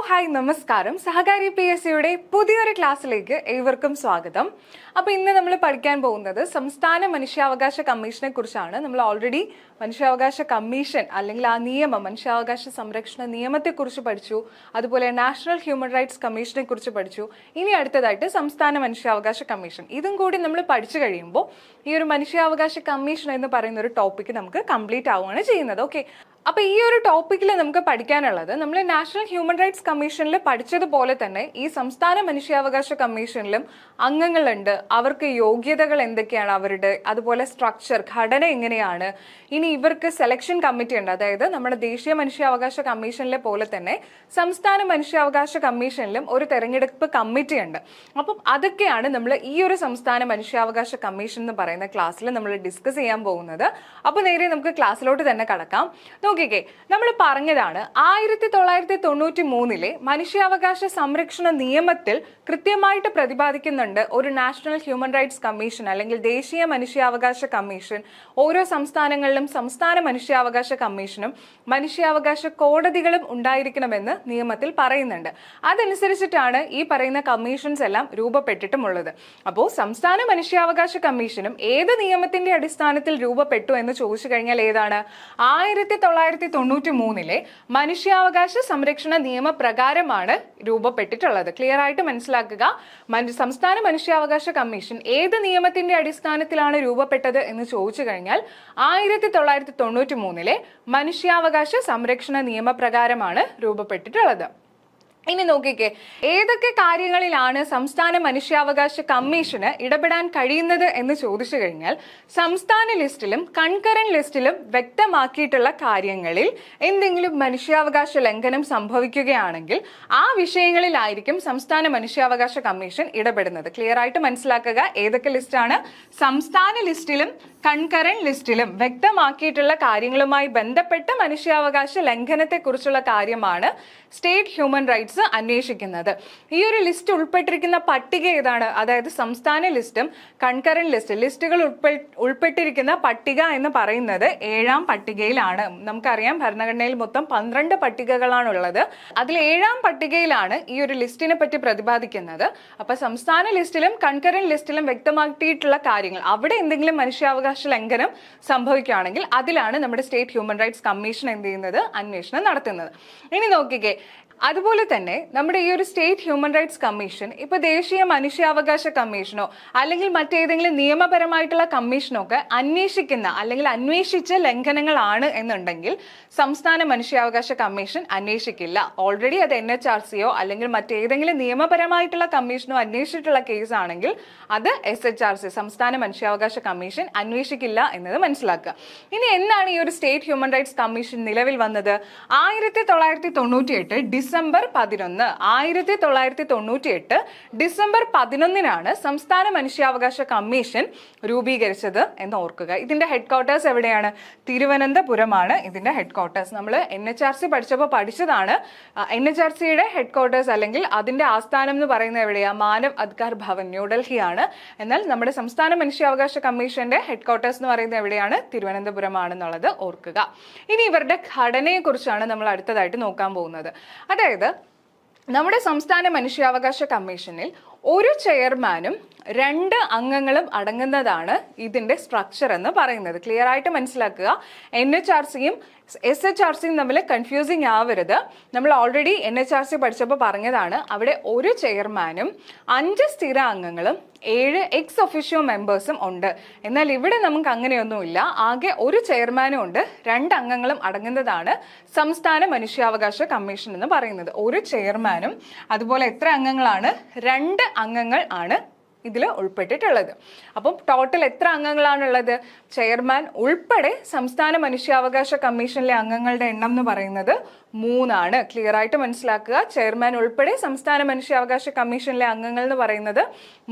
Hi നമസ്കാരം. സഹകാരി PSCയുടെ പുതിയൊരു ക്ലാസ്സിലേക്ക് ഏവർക്കും സ്വാഗതം. അപ്പോൾ ഇന്ന് നമ്മൾ പഠിക്കാൻ പോകുന്നത് സംസ്ഥാന മനുഷ്യാവകാശ കമ്മീഷനെ കുറിച്ചാണ്. നമ്മൾ ഓൾറെഡി മനുഷ്യാവകാശ കമ്മീഷൻ അല്ലെങ്കിൽ ആ നിയമം, മനുഷ്യാവകാശ സംരക്ഷണ നിയമത്തെക്കുറിച്ച് പഠിച്ചു. അതുപോലെ നാഷണൽ ഹ്യൂമൻ റൈറ്റ്സ് കമ്മീഷനെ കുറിച്ച് പഠിച്ചു. ഇനി അടുത്തതായിട്ട് സംസ്ഥാന മനുഷ്യാവകാശ കമ്മീഷൻ. ഇതും കൂടി നമ്മൾ പഠിച്ചു കഴിയുമ്പോൾ ഈ ഒരു മനുഷ്യാവകാശ കമ്മീഷൻ എന്ന് പറയുന്ന ഒരു ടോപ്പിക്ക് നമുക്ക് കംപ്ലീറ്റ് ആവുകയാണ് ചെയ്യുന്നത്. ഓക്കെ, അപ്പോൾ ഈ ഒരു ടോപ്പിക്കിൽ നമുക്ക് പഠിക്കാനുള്ളത് നമ്മൾ നാഷണൽ ഹ്യൂമൻ റൈറ്റ്സ് കമ്മീഷനിൽ പഠിച്ചതുപോലെ തന്നെ ഈ സംസ്ഥാന മനുഷ്യാവകാശ കമ്മീഷനിലും അംഗങ്ങളുണ്ട്. അവർക്ക് യോഗ്യതകൾ എന്തൊക്കെയാണ് അവരുടെ, അതുപോലെ സ്ട്രക്ചർ, ഘടന എങ്ങനെയാണ്. ഇനി ഇവർക്ക് സെലക്ഷൻ കമ്മിറ്റി ഉണ്ട്. അതായത് നമ്മുടെ ദേശീയ മനുഷ്യാവകാശ കമ്മീഷനിലെ പോലെ തന്നെ സംസ്ഥാന മനുഷ്യാവകാശ കമ്മീഷനിലും ഒരു തെരഞ്ഞെടുപ്പ് കമ്മിറ്റി ഉണ്ട്. അപ്പം അതൊക്കെയാണ് നമ്മൾ ഈ ഒരു സംസ്ഥാന മനുഷ്യാവകാശ കമ്മീഷൻ എന്ന് പറയുന്ന ക്ലാസ്സിൽ നമ്മൾ ഡിസ്കസ് ചെയ്യാൻ പോകുന്നത്. അപ്പോൾ നേരെ നമുക്ക് ക്ലാസ്സിലോട്ട് തന്നെ കടക്കാം. നോക്കിക്കേ, നമ്മൾ പറഞ്ഞതാണ് 1993 മനുഷ്യാവകാശ സംരക്ഷണ നിയമത്തിൽ കൃത്യമായിട്ട് പ്രതിപാദിക്കുന്നുണ്ട് ഒരു നാഷണൽ ഹ്യൂമൻ റൈറ്റ്സ് കമ്മീഷൻ അല്ലെങ്കിൽ ദേശീയ മനുഷ്യാവകാശ കമ്മീഷൻ. ഓരോ സംസ്ഥാനങ്ങളിലും സംസ്ഥാന മനുഷ്യാവകാശ കമ്മീഷനും മനുഷ്യാവകാശ കോടതികളും ഉണ്ടായിരിക്കണമെന്ന് നിയമത്തിൽ പറയുന്നുണ്ട്. അതനുസരിച്ചിട്ടാണ് ഈ പറയുന്ന കമ്മീഷൻസ് എല്ലാം രൂപപ്പെട്ടിട്ടുമുള്ളത്. അപ്പോൾ സംസ്ഥാന മനുഷ്യാവകാശ കമ്മീഷനും ഏത് നിയമത്തിന്റെ അടിസ്ഥാനത്തിൽ രൂപപ്പെട്ടു എന്ന് ചോദിച്ചു കഴിഞ്ഞാൽ ഏതാണ്? 1993 മനുഷ്യാവകാശ സംരക്ഷണ നിയമപ്രകാരമാണ് രൂപപ്പെട്ടിട്ടുള്ളത്. ക്ലിയർ ആയിട്ട് മനസ്സിലാക്കുക. സംസ്ഥാന മനുഷ്യാവകാശ കമ്മീഷൻ ഏത് നിയമത്തിന്റെ അടിസ്ഥാനത്തിലാണ് രൂപപ്പെട്ടത് എന്ന് ചോദിച്ചു കഴിഞ്ഞാൽ 1993 മനുഷ്യാവകാശ സംരക്ഷണ നിയമപ്രകാരമാണ് രൂപപ്പെട്ടിട്ടുള്ളത്. ഇനി നോക്കിക്കേ, ഏതൊക്കെ കാര്യങ്ങളിലാണ് സംസ്ഥാന മനുഷ്യാവകാശ കമ്മീഷന് ഇടപെടാൻ കഴിയുന്നത് എന്ന് ചോദിച്ചു കഴിഞ്ഞാൽ സംസ്ഥാന ലിസ്റ്റിലും കൺകറന്റ് ലിസ്റ്റിലും വ്യക്തമാക്കിയിട്ടുള്ള കാര്യങ്ങളിൽ എന്തെങ്കിലും മനുഷ്യാവകാശ ലംഘനം സംഭവിക്കുകയാണെങ്കിൽ ആ വിഷയങ്ങളിലായിരിക്കും സംസ്ഥാന മനുഷ്യാവകാശ കമ്മീഷൻ ഇടപെടുന്നത്. ക്ലിയർ ആയിട്ട് മനസ്സിലാക്കുക. ഏതൊക്കെ ലിസ്റ്റാണ്? സംസ്ഥാന ലിസ്റ്റിലും കൺകറന്റ് ലിസ്റ്റിലും വ്യക്തമാക്കിയിട്ടുള്ള കാര്യങ്ങളുമായി ബന്ധപ്പെട്ട മനുഷ്യാവകാശ ലംഘനത്തെക്കുറിച്ചുള്ള കാര്യമാണ് സ്റ്റേറ്റ് ഹ്യൂമൻ റൈറ്റ്സ് അന്വേഷിക്കുന്നത്. ഈ ഒരു ലിസ്റ്റ് ഉൾപ്പെട്ടിരിക്കുന്ന പട്ടിക ഏതാണ്? അതായത് സംസ്ഥാന ലിസ്റ്റും കൺകറന്റ് ലിസ്റ്റുകൾ ഉൾപ്പെട്ടിരിക്കുന്ന പട്ടിക എന്ന് പറയുന്നത് 7ാം പട്ടികയിലാണ്. നമുക്കറിയാം ഭരണഘടനയിൽ മൊത്തം 12 പട്ടികകളാണുള്ളത്. അതിൽ 7ാം പട്ടികയിലാണ് ഈ ഒരു ലിസ്റ്റിനെ പറ്റി പ്രതിപാദിക്കുന്നത്. അപ്പൊ സംസ്ഥാന ലിസ്റ്റിലും കൺകറന്റ് ലിസ്റ്റിലും വ്യക്തമാക്കിയിട്ടുള്ള കാര്യങ്ങൾ, അവിടെ എന്തെങ്കിലും മനുഷ്യാവകാശ ലംഘനം സംഭവിക്കുകയാണെങ്കിൽ അതിലാണ് നമ്മുടെ സ്റ്റേറ്റ് ഹ്യൂമൻ റൈറ്റ്സ് കമ്മീഷൻ എന്ത് ചെയ്യുന്നത്? അന്വേഷണം നടത്തുന്നത്. ഇനി നോക്കിക്കേ, അതുപോലെ തന്നെ നമ്മുടെ ഈ ഒരു സ്റ്റേറ്റ് ഹ്യൂമൻ റൈറ്റ്സ് കമ്മീഷൻ ഇപ്പൊ ദേശീയ മനുഷ്യാവകാശ കമ്മീഷനോ അല്ലെങ്കിൽ മറ്റേതെങ്കിലും നിയമപരമായിട്ടുള്ള കമ്മീഷനോ ഒക്കെ അന്വേഷിക്കുന്ന അല്ലെങ്കിൽ അന്വേഷിച്ച ലംഘനങ്ങളാണ് എന്നുണ്ടെങ്കിൽ സംസ്ഥാന മനുഷ്യാവകാശ കമ്മീഷൻ അന്വേഷിക്കില്ല. ഓൾറെഡി അത് NHRCയോ അല്ലെങ്കിൽ മറ്റേതെങ്കിലും നിയമപരമായിട്ടുള്ള കമ്മീഷനോ അന്വേഷിച്ചിട്ടുള്ള കേസ് ആണെങ്കിൽ അത് SHRC സംസ്ഥാന മനുഷ്യാവകാശ കമ്മീഷൻ അന്വേഷിക്കില്ല എന്നത് മനസ്സിലാക്കുക. ഇനി എന്നാണ് ഈ ഒരു സ്റ്റേറ്റ് ഹ്യൂമൻ റൈറ്റ്സ് കമ്മീഷൻ നിലവിൽ വന്നത്? 1998 ഡിസംബർ 11 സംസ്ഥാന മനുഷ്യാവകാശ കമ്മീഷൻ രൂപീകരിച്ചത് എന്ന് ഓർക്കുക. ഇതിന്റെ ഹെഡ് ക്വാർട്ടേഴ്സ് എവിടെയാണ്? തിരുവനന്തപുരമാണ് ഇതിന്റെ ഹെഡ് ക്വാർട്ടേഴ്സ്. നമ്മൾ NHRC പഠിച്ചപ്പോൾ പഠിച്ചതാണ്. NHRCയുടെ ഹെഡ് ക്വാർട്ടേഴ്സ് അല്ലെങ്കിൽ അതിന്റെ ആസ്ഥാനം എന്ന് പറയുന്നത് എവിടെയാ? മാനവ് അധികാർ ഭവൻ, ന്യൂഡൽഹിയാണ്. എന്നാൽ നമ്മുടെ സംസ്ഥാന മനുഷ്യാവകാശ കമ്മീഷന്റെ ഹെഡ് ക്വാർട്ടേഴ്സ് എന്ന് പറയുന്നത് എവിടെയാണ്? തിരുവനന്തപുരമാണെന്നുള്ളത് ഓർക്കുക. ഇനി ഇവരുടെ ഘടനയെ കുറിച്ചാണ് നമ്മൾ അടുത്തതായിട്ട് നോക്കാൻ പോകുന്നത്. അതായത് നമ്മുടെ സംസ്ഥാന മനുഷ്യാവകാശ കമ്മീഷനിൽ ഒരു ചെയർമാനും 2 അംഗങ്ങളും അടങ്ങുന്നതാണ് ഇതിന്റെ സ്ട്രക്ചർ എന്ന് പറയുന്നത്. ക്ലിയർ ആയിട്ട് മനസ്സിലാക്കുക. NHRCയും SHRCയും തമ്മിൽ കൺഫ്യൂസിങ് ആവരുത്. നമ്മൾ ഓൾറെഡി NHRC പഠിച്ചപ്പോൾ പറഞ്ഞതാണ് അവിടെ ഒരു ചെയർമാനും 5 സ്ഥിര അംഗങ്ങളും 7 എക്സ് ഒഫീഷ്യോ മെമ്പേഴ്സും ഉണ്ട്. എന്നാൽ ഇവിടെ നമുക്ക് അങ്ങനെയൊന്നുമില്ല. ആകെ ഒരു ചെയർമാനും ഉണ്ട്, 2 അംഗങ്ങളും അടങ്ങുന്നതാണ് സംസ്ഥാന മനുഷ്യാവകാശ കമ്മീഷൻ എന്ന് പറയുന്നത്. ഒരു ചെയർമാനും അതുപോലെ എത്ര അംഗങ്ങളാണ്? 2 അംഗങ്ങൾ ആണ് ഇതിൽ ഉൾപ്പെട്ടിട്ടുള്ളത്. അപ്പം ടോട്ടൽ എത്ര അംഗങ്ങളാണുള്ളത്? ചെയർമാൻ ഉൾപ്പെടെ സംസ്ഥാന മനുഷ്യാവകാശ കമ്മീഷനിലെ അംഗങ്ങളുടെ എണ്ണം എന്ന് പറയുന്നത് 3 ആണ്. ക്ലിയർ ആയിട്ട് മനസ്സിലാക്കുക. ചെയർമാൻ ഉൾപ്പെടെ സംസ്ഥാന മനുഷ്യാവകാശ കമ്മീഷനിലെ അംഗങ്ങൾ എന്ന് പറയുന്നത്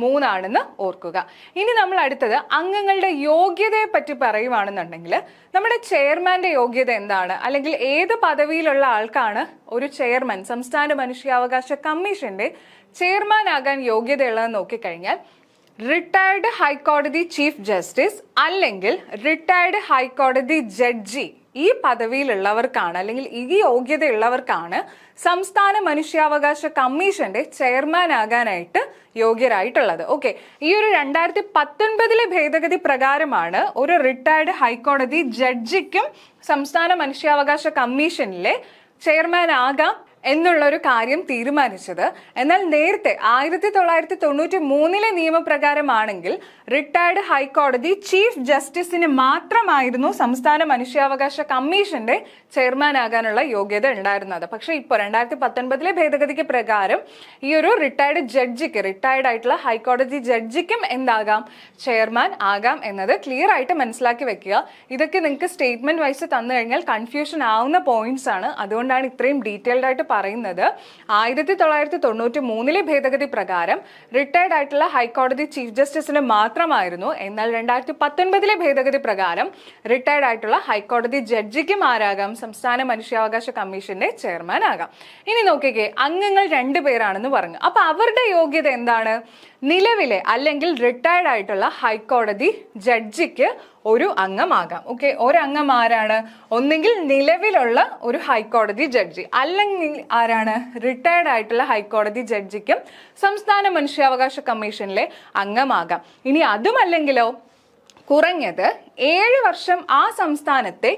3 ആണെന്ന് ഓർക്കുക. ഇനി നമ്മൾ അടുത്തത് അംഗങ്ങളുടെ യോഗ്യതയെ പറ്റി പറയുവാണെന്നുണ്ടെങ്കിൽ നമ്മുടെ ചെയർമാന്റെ യോഗ്യത എന്താണ്? അല്ലെങ്കിൽ ഏത് പദവിയിലുള്ള ആൾക്കാണ് ഒരു ചെയർമാൻ സംസ്ഥാന മനുഷ്യാവകാശ കമ്മീഷന്റെ ചെയർമാൻ ആകാൻ യോഗ്യതയുള്ളതെന്ന് നോക്കിക്കഴിഞ്ഞാൽ റിട്ടയർഡ് ഹൈക്കോടതി ചീഫ് ജസ്റ്റിസ് അല്ലെങ്കിൽ റിട്ടയർഡ് ഹൈക്കോടതി ജഡ്ജി ഈ പദവിയിലുള്ളവർക്കാണ് അല്ലെങ്കിൽ ഈ യോഗ്യതയുള്ളവർക്കാണ് സംസ്ഥാന മനുഷ്യാവകാശ കമ്മീഷന്റെ ചെയർമാൻ ആകാനായിട്ട് യോഗ്യരായിട്ടുള്ളത്. ഓക്കെ, ഈ ഒരു 2019 ഭേദഗതി പ്രകാരമാണ് ഒരു റിട്ടയർഡ് ഹൈക്കോടതി ജഡ്ജിക്കും സംസ്ഥാന മനുഷ്യാവകാശ കമ്മീഷനിലെ ചെയർമാൻ ആകാം എന്നുള്ള ഒരു കാര്യം തീരുമാനിച്ചത്. എന്നാൽ നേരത്തെ 1993 നിയമപ്രകാരമാണെങ്കിൽ റിട്ടയർഡ് ഹൈക്കോടതി ചീഫ് ജസ്റ്റിസിന് മാത്രമായിരുന്നു സംസ്ഥാന മനുഷ്യാവകാശ കമ്മീഷന്റെ ചെയർമാൻ ആകാനുള്ള യോഗ്യത ഉണ്ടായിരുന്നത്. പക്ഷെ ഇപ്പോൾ 2019 ഭേദഗതിക്ക് പ്രകാരം ഈ ഒരു റിട്ടയർഡ് ആയിട്ടുള്ള ഹൈക്കോടതി ജഡ്ജിക്കും എന്താകാം, ചെയർമാൻ ആകാം എന്നത് ക്ലിയർ ആയിട്ട് മനസ്സിലാക്കി വെക്കുക. ഇതൊക്കെ നിങ്ങൾക്ക് സ്റ്റേറ്റ്മെന്റ് വൈസ് തന്നു കഴിഞ്ഞാൽ കൺഫ്യൂഷൻ ആവുന്ന പോയിന്റ്സ് ആണ്. അതുകൊണ്ടാണ് ഇത്രയും ഡീറ്റെയിൽഡ് ആയിട്ട് പറയുന്നത്. 1993 ഭേദഗതി പ്രകാരം റിട്ടയർഡ് ആയിട്ടുള്ള ഹൈക്കോടതി ചീഫ് ജസ്റ്റിസിന് മാത്രമായിരുന്നു. എന്നാൽ 2019 ഭേദഗതി പ്രകാരം റിട്ടയർഡ് ആയിട്ടുള്ള ഹൈക്കോടതി ജഡ്ജിക്കും ആരാകാം, സംസ്ഥാന മനുഷ്യാവകാശ കമ്മീഷന്റെ ചെയർമാൻ ആകാം. ഇനി നോക്കിക്കേ, അംഗങ്ങൾ 2 പേരാണെന്ന് പറഞ്ഞു. അപ്പൊ അവരുടെ യോഗ്യത എന്താണ്? നിലവിലെ അല്ലെങ്കിൽ റിട്ടയർഡ് ആയിട്ടുള്ള ഹൈക്കോടതി ജഡ്ജിക്ക് ഒരു അംഗമാകാം. ഓക്കെ, ഒരംഗം ആരാണ്? ഒന്നെങ്കിൽ നിലവിലുള്ള ഒരു ഹൈക്കോടതി ജഡ്ജി, അല്ലെങ്കിൽ ആരാണ്? റിട്ടയർഡ് ആയിട്ടുള്ള ഹൈക്കോടതി ജഡ്ജിക്കും സംസ്ഥാന മനുഷ്യാവകാശ കമ്മീഷനിലെ അംഗമാകാം. ഇനി അതുമല്ലെങ്കിലോ കുറഞ്ഞത് 7 വർഷം ആ സംസ്ഥാനത്തെ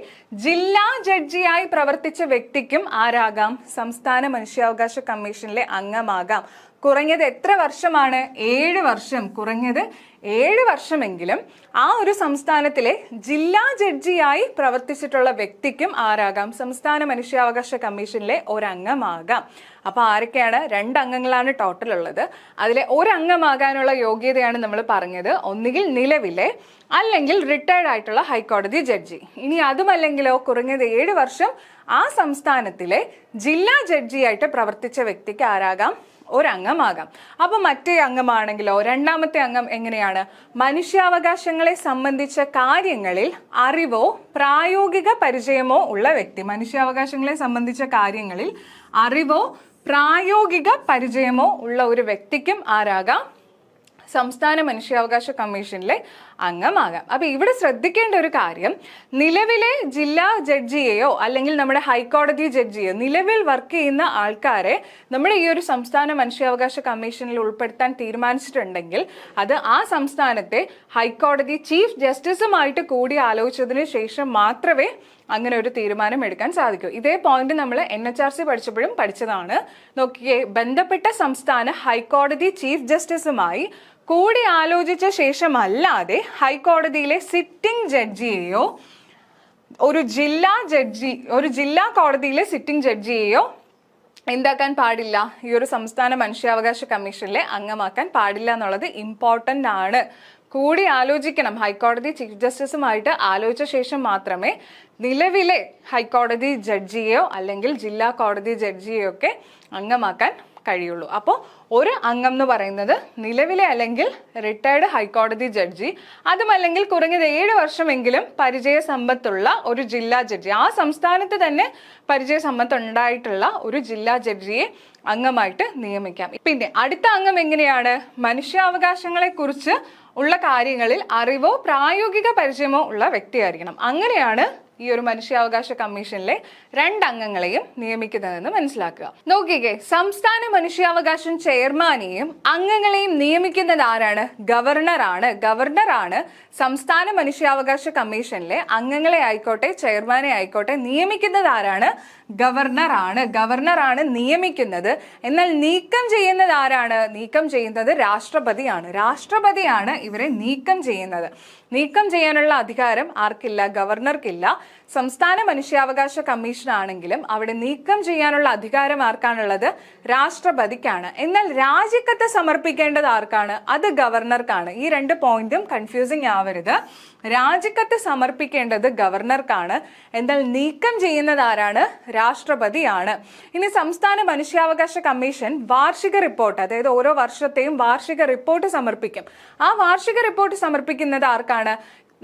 ജില്ലാ ജഡ്ജിയായി പ്രവർത്തിച്ച വ്യക്തിക്കും ആരാകാം, സംസ്ഥാന മനുഷ്യാവകാശ കമ്മീഷനിലെ അംഗമാകാം. കുറഞ്ഞത് എത്ര വർഷമാണ്? 7 വർഷം. കുറഞ്ഞത് 7 വർഷമെങ്കിലും ആ ഒരു സംസ്ഥാനത്തിലെ ജില്ലാ ജഡ്ജിയായി പ്രവർത്തിച്ചിട്ടുള്ള വ്യക്തിക്കും ആരാകാം, സംസ്ഥാന മനുഷ്യാവകാശ കമ്മീഷനിലെ ഒരംഗമാകാം. അപ്പൊ ആരൊക്കെയാണ്? 2 അംഗങ്ങളാണ് ടോട്ടൽ ഉള്ളത്. അതിലെ ഒരംഗമാകാനുള്ള യോഗ്യതയാണ് നമ്മൾ പറഞ്ഞത്, ഒന്നുകിൽ നിലവിലെ അല്ലെങ്കിൽ റിട്ടയർഡ് ആയിട്ടുള്ള ഹൈക്കോടതി ജഡ്ജി. ഇനി അതുമല്ലെങ്കിലോ കുറഞ്ഞത് 7 വർഷം ആ സംസ്ഥാനത്തിലെ ജില്ലാ ജഡ്ജിയായിട്ട് പ്രവർത്തിച്ച വ്യക്തിക്ക് ആരാകാം, ഒരംഗമാകാം. അപ്പൊ മറ്റേ അംഗമാണെങ്കിലോ, രണ്ടാമത്തെ അംഗം എങ്ങനെയാണ്? മനുഷ്യാവകാശങ്ങളെ സംബന്ധിച്ച കാര്യങ്ങളിൽ അറിവോ പ്രായോഗിക പരിചയമോ ഉള്ള വ്യക്തി. മനുഷ്യാവകാശങ്ങളെ സംബന്ധിച്ച കാര്യങ്ങളിൽ അറിവോ പ്രായോഗിക പരിചയമോ ഉള്ള ഒരു വ്യക്തിക്കും ആരാകാം, സംസ്ഥാന മനുഷ്യാവകാശ കമ്മീഷനിലെ അംഗമാകാം. അപ്പൊ ഇവിടെ ശ്രദ്ധിക്കേണ്ട ഒരു കാര്യം, നിലവിലെ ജില്ലാ ജഡ്ജിയെയോ അല്ലെങ്കിൽ നമ്മുടെ ഹൈക്കോടതി ജഡ്ജിയോ നിലവിൽ വർക്ക് ചെയ്യുന്ന ആൾക്കാരെ നമ്മുടെ ഈ ഒരു സംസ്ഥാന മനുഷ്യാവകാശ കമ്മീഷനിൽ ഉൾപ്പെടുത്താൻ തീരുമാനിച്ചിട്ടുണ്ടെങ്കിൽ അത് ആ സംസ്ഥാനത്തെ ഹൈക്കോടതി ചീഫ് ജസ്റ്റിസുമായിട്ട് കൂടി ആലോചിച്ചതിന് ശേഷം മാത്രമേ അങ്ങനെ ഒരു തീരുമാനം എടുക്കാൻ സാധിക്കൂ. ഇതേ പോയിന്റ് നമ്മൾ NHRC പഠിച്ചപ്പോഴും പഠിച്ചതാണ്. നോക്കിയേ, ബന്ധപ്പെട്ട സംസ്ഥാന ഹൈക്കോടതി ചീഫ് ജസ്റ്റിസുമായി കൂടി ആലോചിച്ച ശേഷമല്ലാതെ ഹൈക്കോടതിയിലെ സിറ്റിംഗ് ജഡ്ജിയെയോ ഒരു ജില്ലാ കോടതിയിലെ സിറ്റിംഗ് ജഡ്ജിയെയോ എന്താക്കാൻ പാടില്ല, ഈ ഒരു സംസ്ഥാന മനുഷ്യാവകാശ കമ്മീഷനിലെ അംഗമാക്കാൻ പാടില്ല എന്നുള്ളത് ഇമ്പോർട്ടൻ്റ് ആണ്. കൂടി ആലോചിക്കണം. ഹൈക്കോടതി ചീഫ് ജസ്റ്റിസുമായിട്ട് ആലോചിച്ച ശേഷം മാത്രമേ നിലവിലെ ഹൈക്കോടതി ജഡ്ജിയെയോ അല്ലെങ്കിൽ ജില്ലാ കോടതി ജഡ്ജിയെയോ ഒക്കെ അംഗമാക്കാൻ കഴിയുള്ളൂ. അപ്പോൾ ഒരു അംഗം എന്ന് പറയുന്നത് നിലവിലെ അല്ലെങ്കിൽ റിട്ടയർഡ് ഹൈക്കോടതി ജഡ്ജി, അതുമല്ലെങ്കിൽ കുറഞ്ഞത് 7 വർഷമെങ്കിലും പരിചയ സമ്പത്തുള്ള ഒരു ജില്ലാ ജഡ്ജി, ആ സംസ്ഥാനത്ത് തന്നെ പരിചയ സമ്പത്ത് ഉണ്ടായിട്ടുള്ള ഒരു ജില്ലാ ജഡ്ജിയെ അംഗമായിട്ട് നിയമിക്കാം. പിന്നെ അടുത്ത അംഗം എങ്ങനെയാണ്? മനുഷ്യാവകാശങ്ങളെ കുറിച്ച് ഉള്ള കാര്യങ്ങളിൽ അറിവോ പ്രായോഗിക പരിചയമോ ഉള്ള വ്യക്തിയായിരിക്കണം. അങ്ങനെയാണ് ഈ ഒരു മനുഷ്യാവകാശ കമ്മീഷനിലെ 2 അംഗങ്ങളെയും നിയമിക്കുന്നതെന്ന് മനസ്സിലാക്കുക. നോക്കിക്കേ, സംസ്ഥാന മനുഷ്യാവകാശം ചെയർമാനെയും അംഗങ്ങളെയും നിയമിക്കുന്നത് ആരാണ്? ഗവർണറാണ്. ഗവർണറാണ് സംസ്ഥാന മനുഷ്യാവകാശ കമ്മീഷനിലെ അംഗങ്ങളെ ആയിക്കോട്ടെ ചെയർമാനെ ആയിക്കോട്ടെ നിയമിക്കുന്നത് ആരാണ്? ഗവർണറാണ്. ഗവർണറാണ് നിയമിക്കുന്നത്. എന്നാൽ നീക്കം ചെയ്യുന്നത് ആരാണ്? നീക്കം ചെയ്യുന്നത് രാഷ്ട്രപതിയാണ്. രാഷ്ട്രപതിയാണ് ഇവരെ നീക്കം ചെയ്യുന്നത്. നീക്കം ചെയ്യാനുള്ള അധികാരം ആർക്കില്ല? ഗവർണർക്കില്ല. സംസ്ഥാന മനുഷ്യാവകാശ കമ്മീഷൻ ആണെങ്കിലും അവിടെ നീക്കം ചെയ്യാനുള്ള അധികാരം ആർക്കാണുള്ളത്? രാഷ്ട്രപതിക്കാണ്. എന്നാൽ രാജിക്കത്ത് സമർപ്പിക്കേണ്ടത് ആർക്കാണ്? അത് ഗവർണർക്കാണ്. ഈ 2 പോയിന്റും കൺഫ്യൂസിങ് ആവരുത്. രാജിക്കത്ത് സമർപ്പിക്കേണ്ടത് ഗവർണർക്കാണ്. എന്നാൽ നീക്കം ചെയ്യുന്നത് ആരാണ്? രാഷ്ട്രപതിയാണ്. ഇനി സംസ്ഥാന മനുഷ്യാവകാശ കമ്മീഷൻ വാർഷിക റിപ്പോർട്ട്, അതായത് ഓരോ വർഷത്തെയും വാർഷിക റിപ്പോർട്ട് സമർപ്പിക്കും. ആ വാർഷിക റിപ്പോർട്ട് സമർപ്പിക്കുന്നത് ആർക്കാണ്?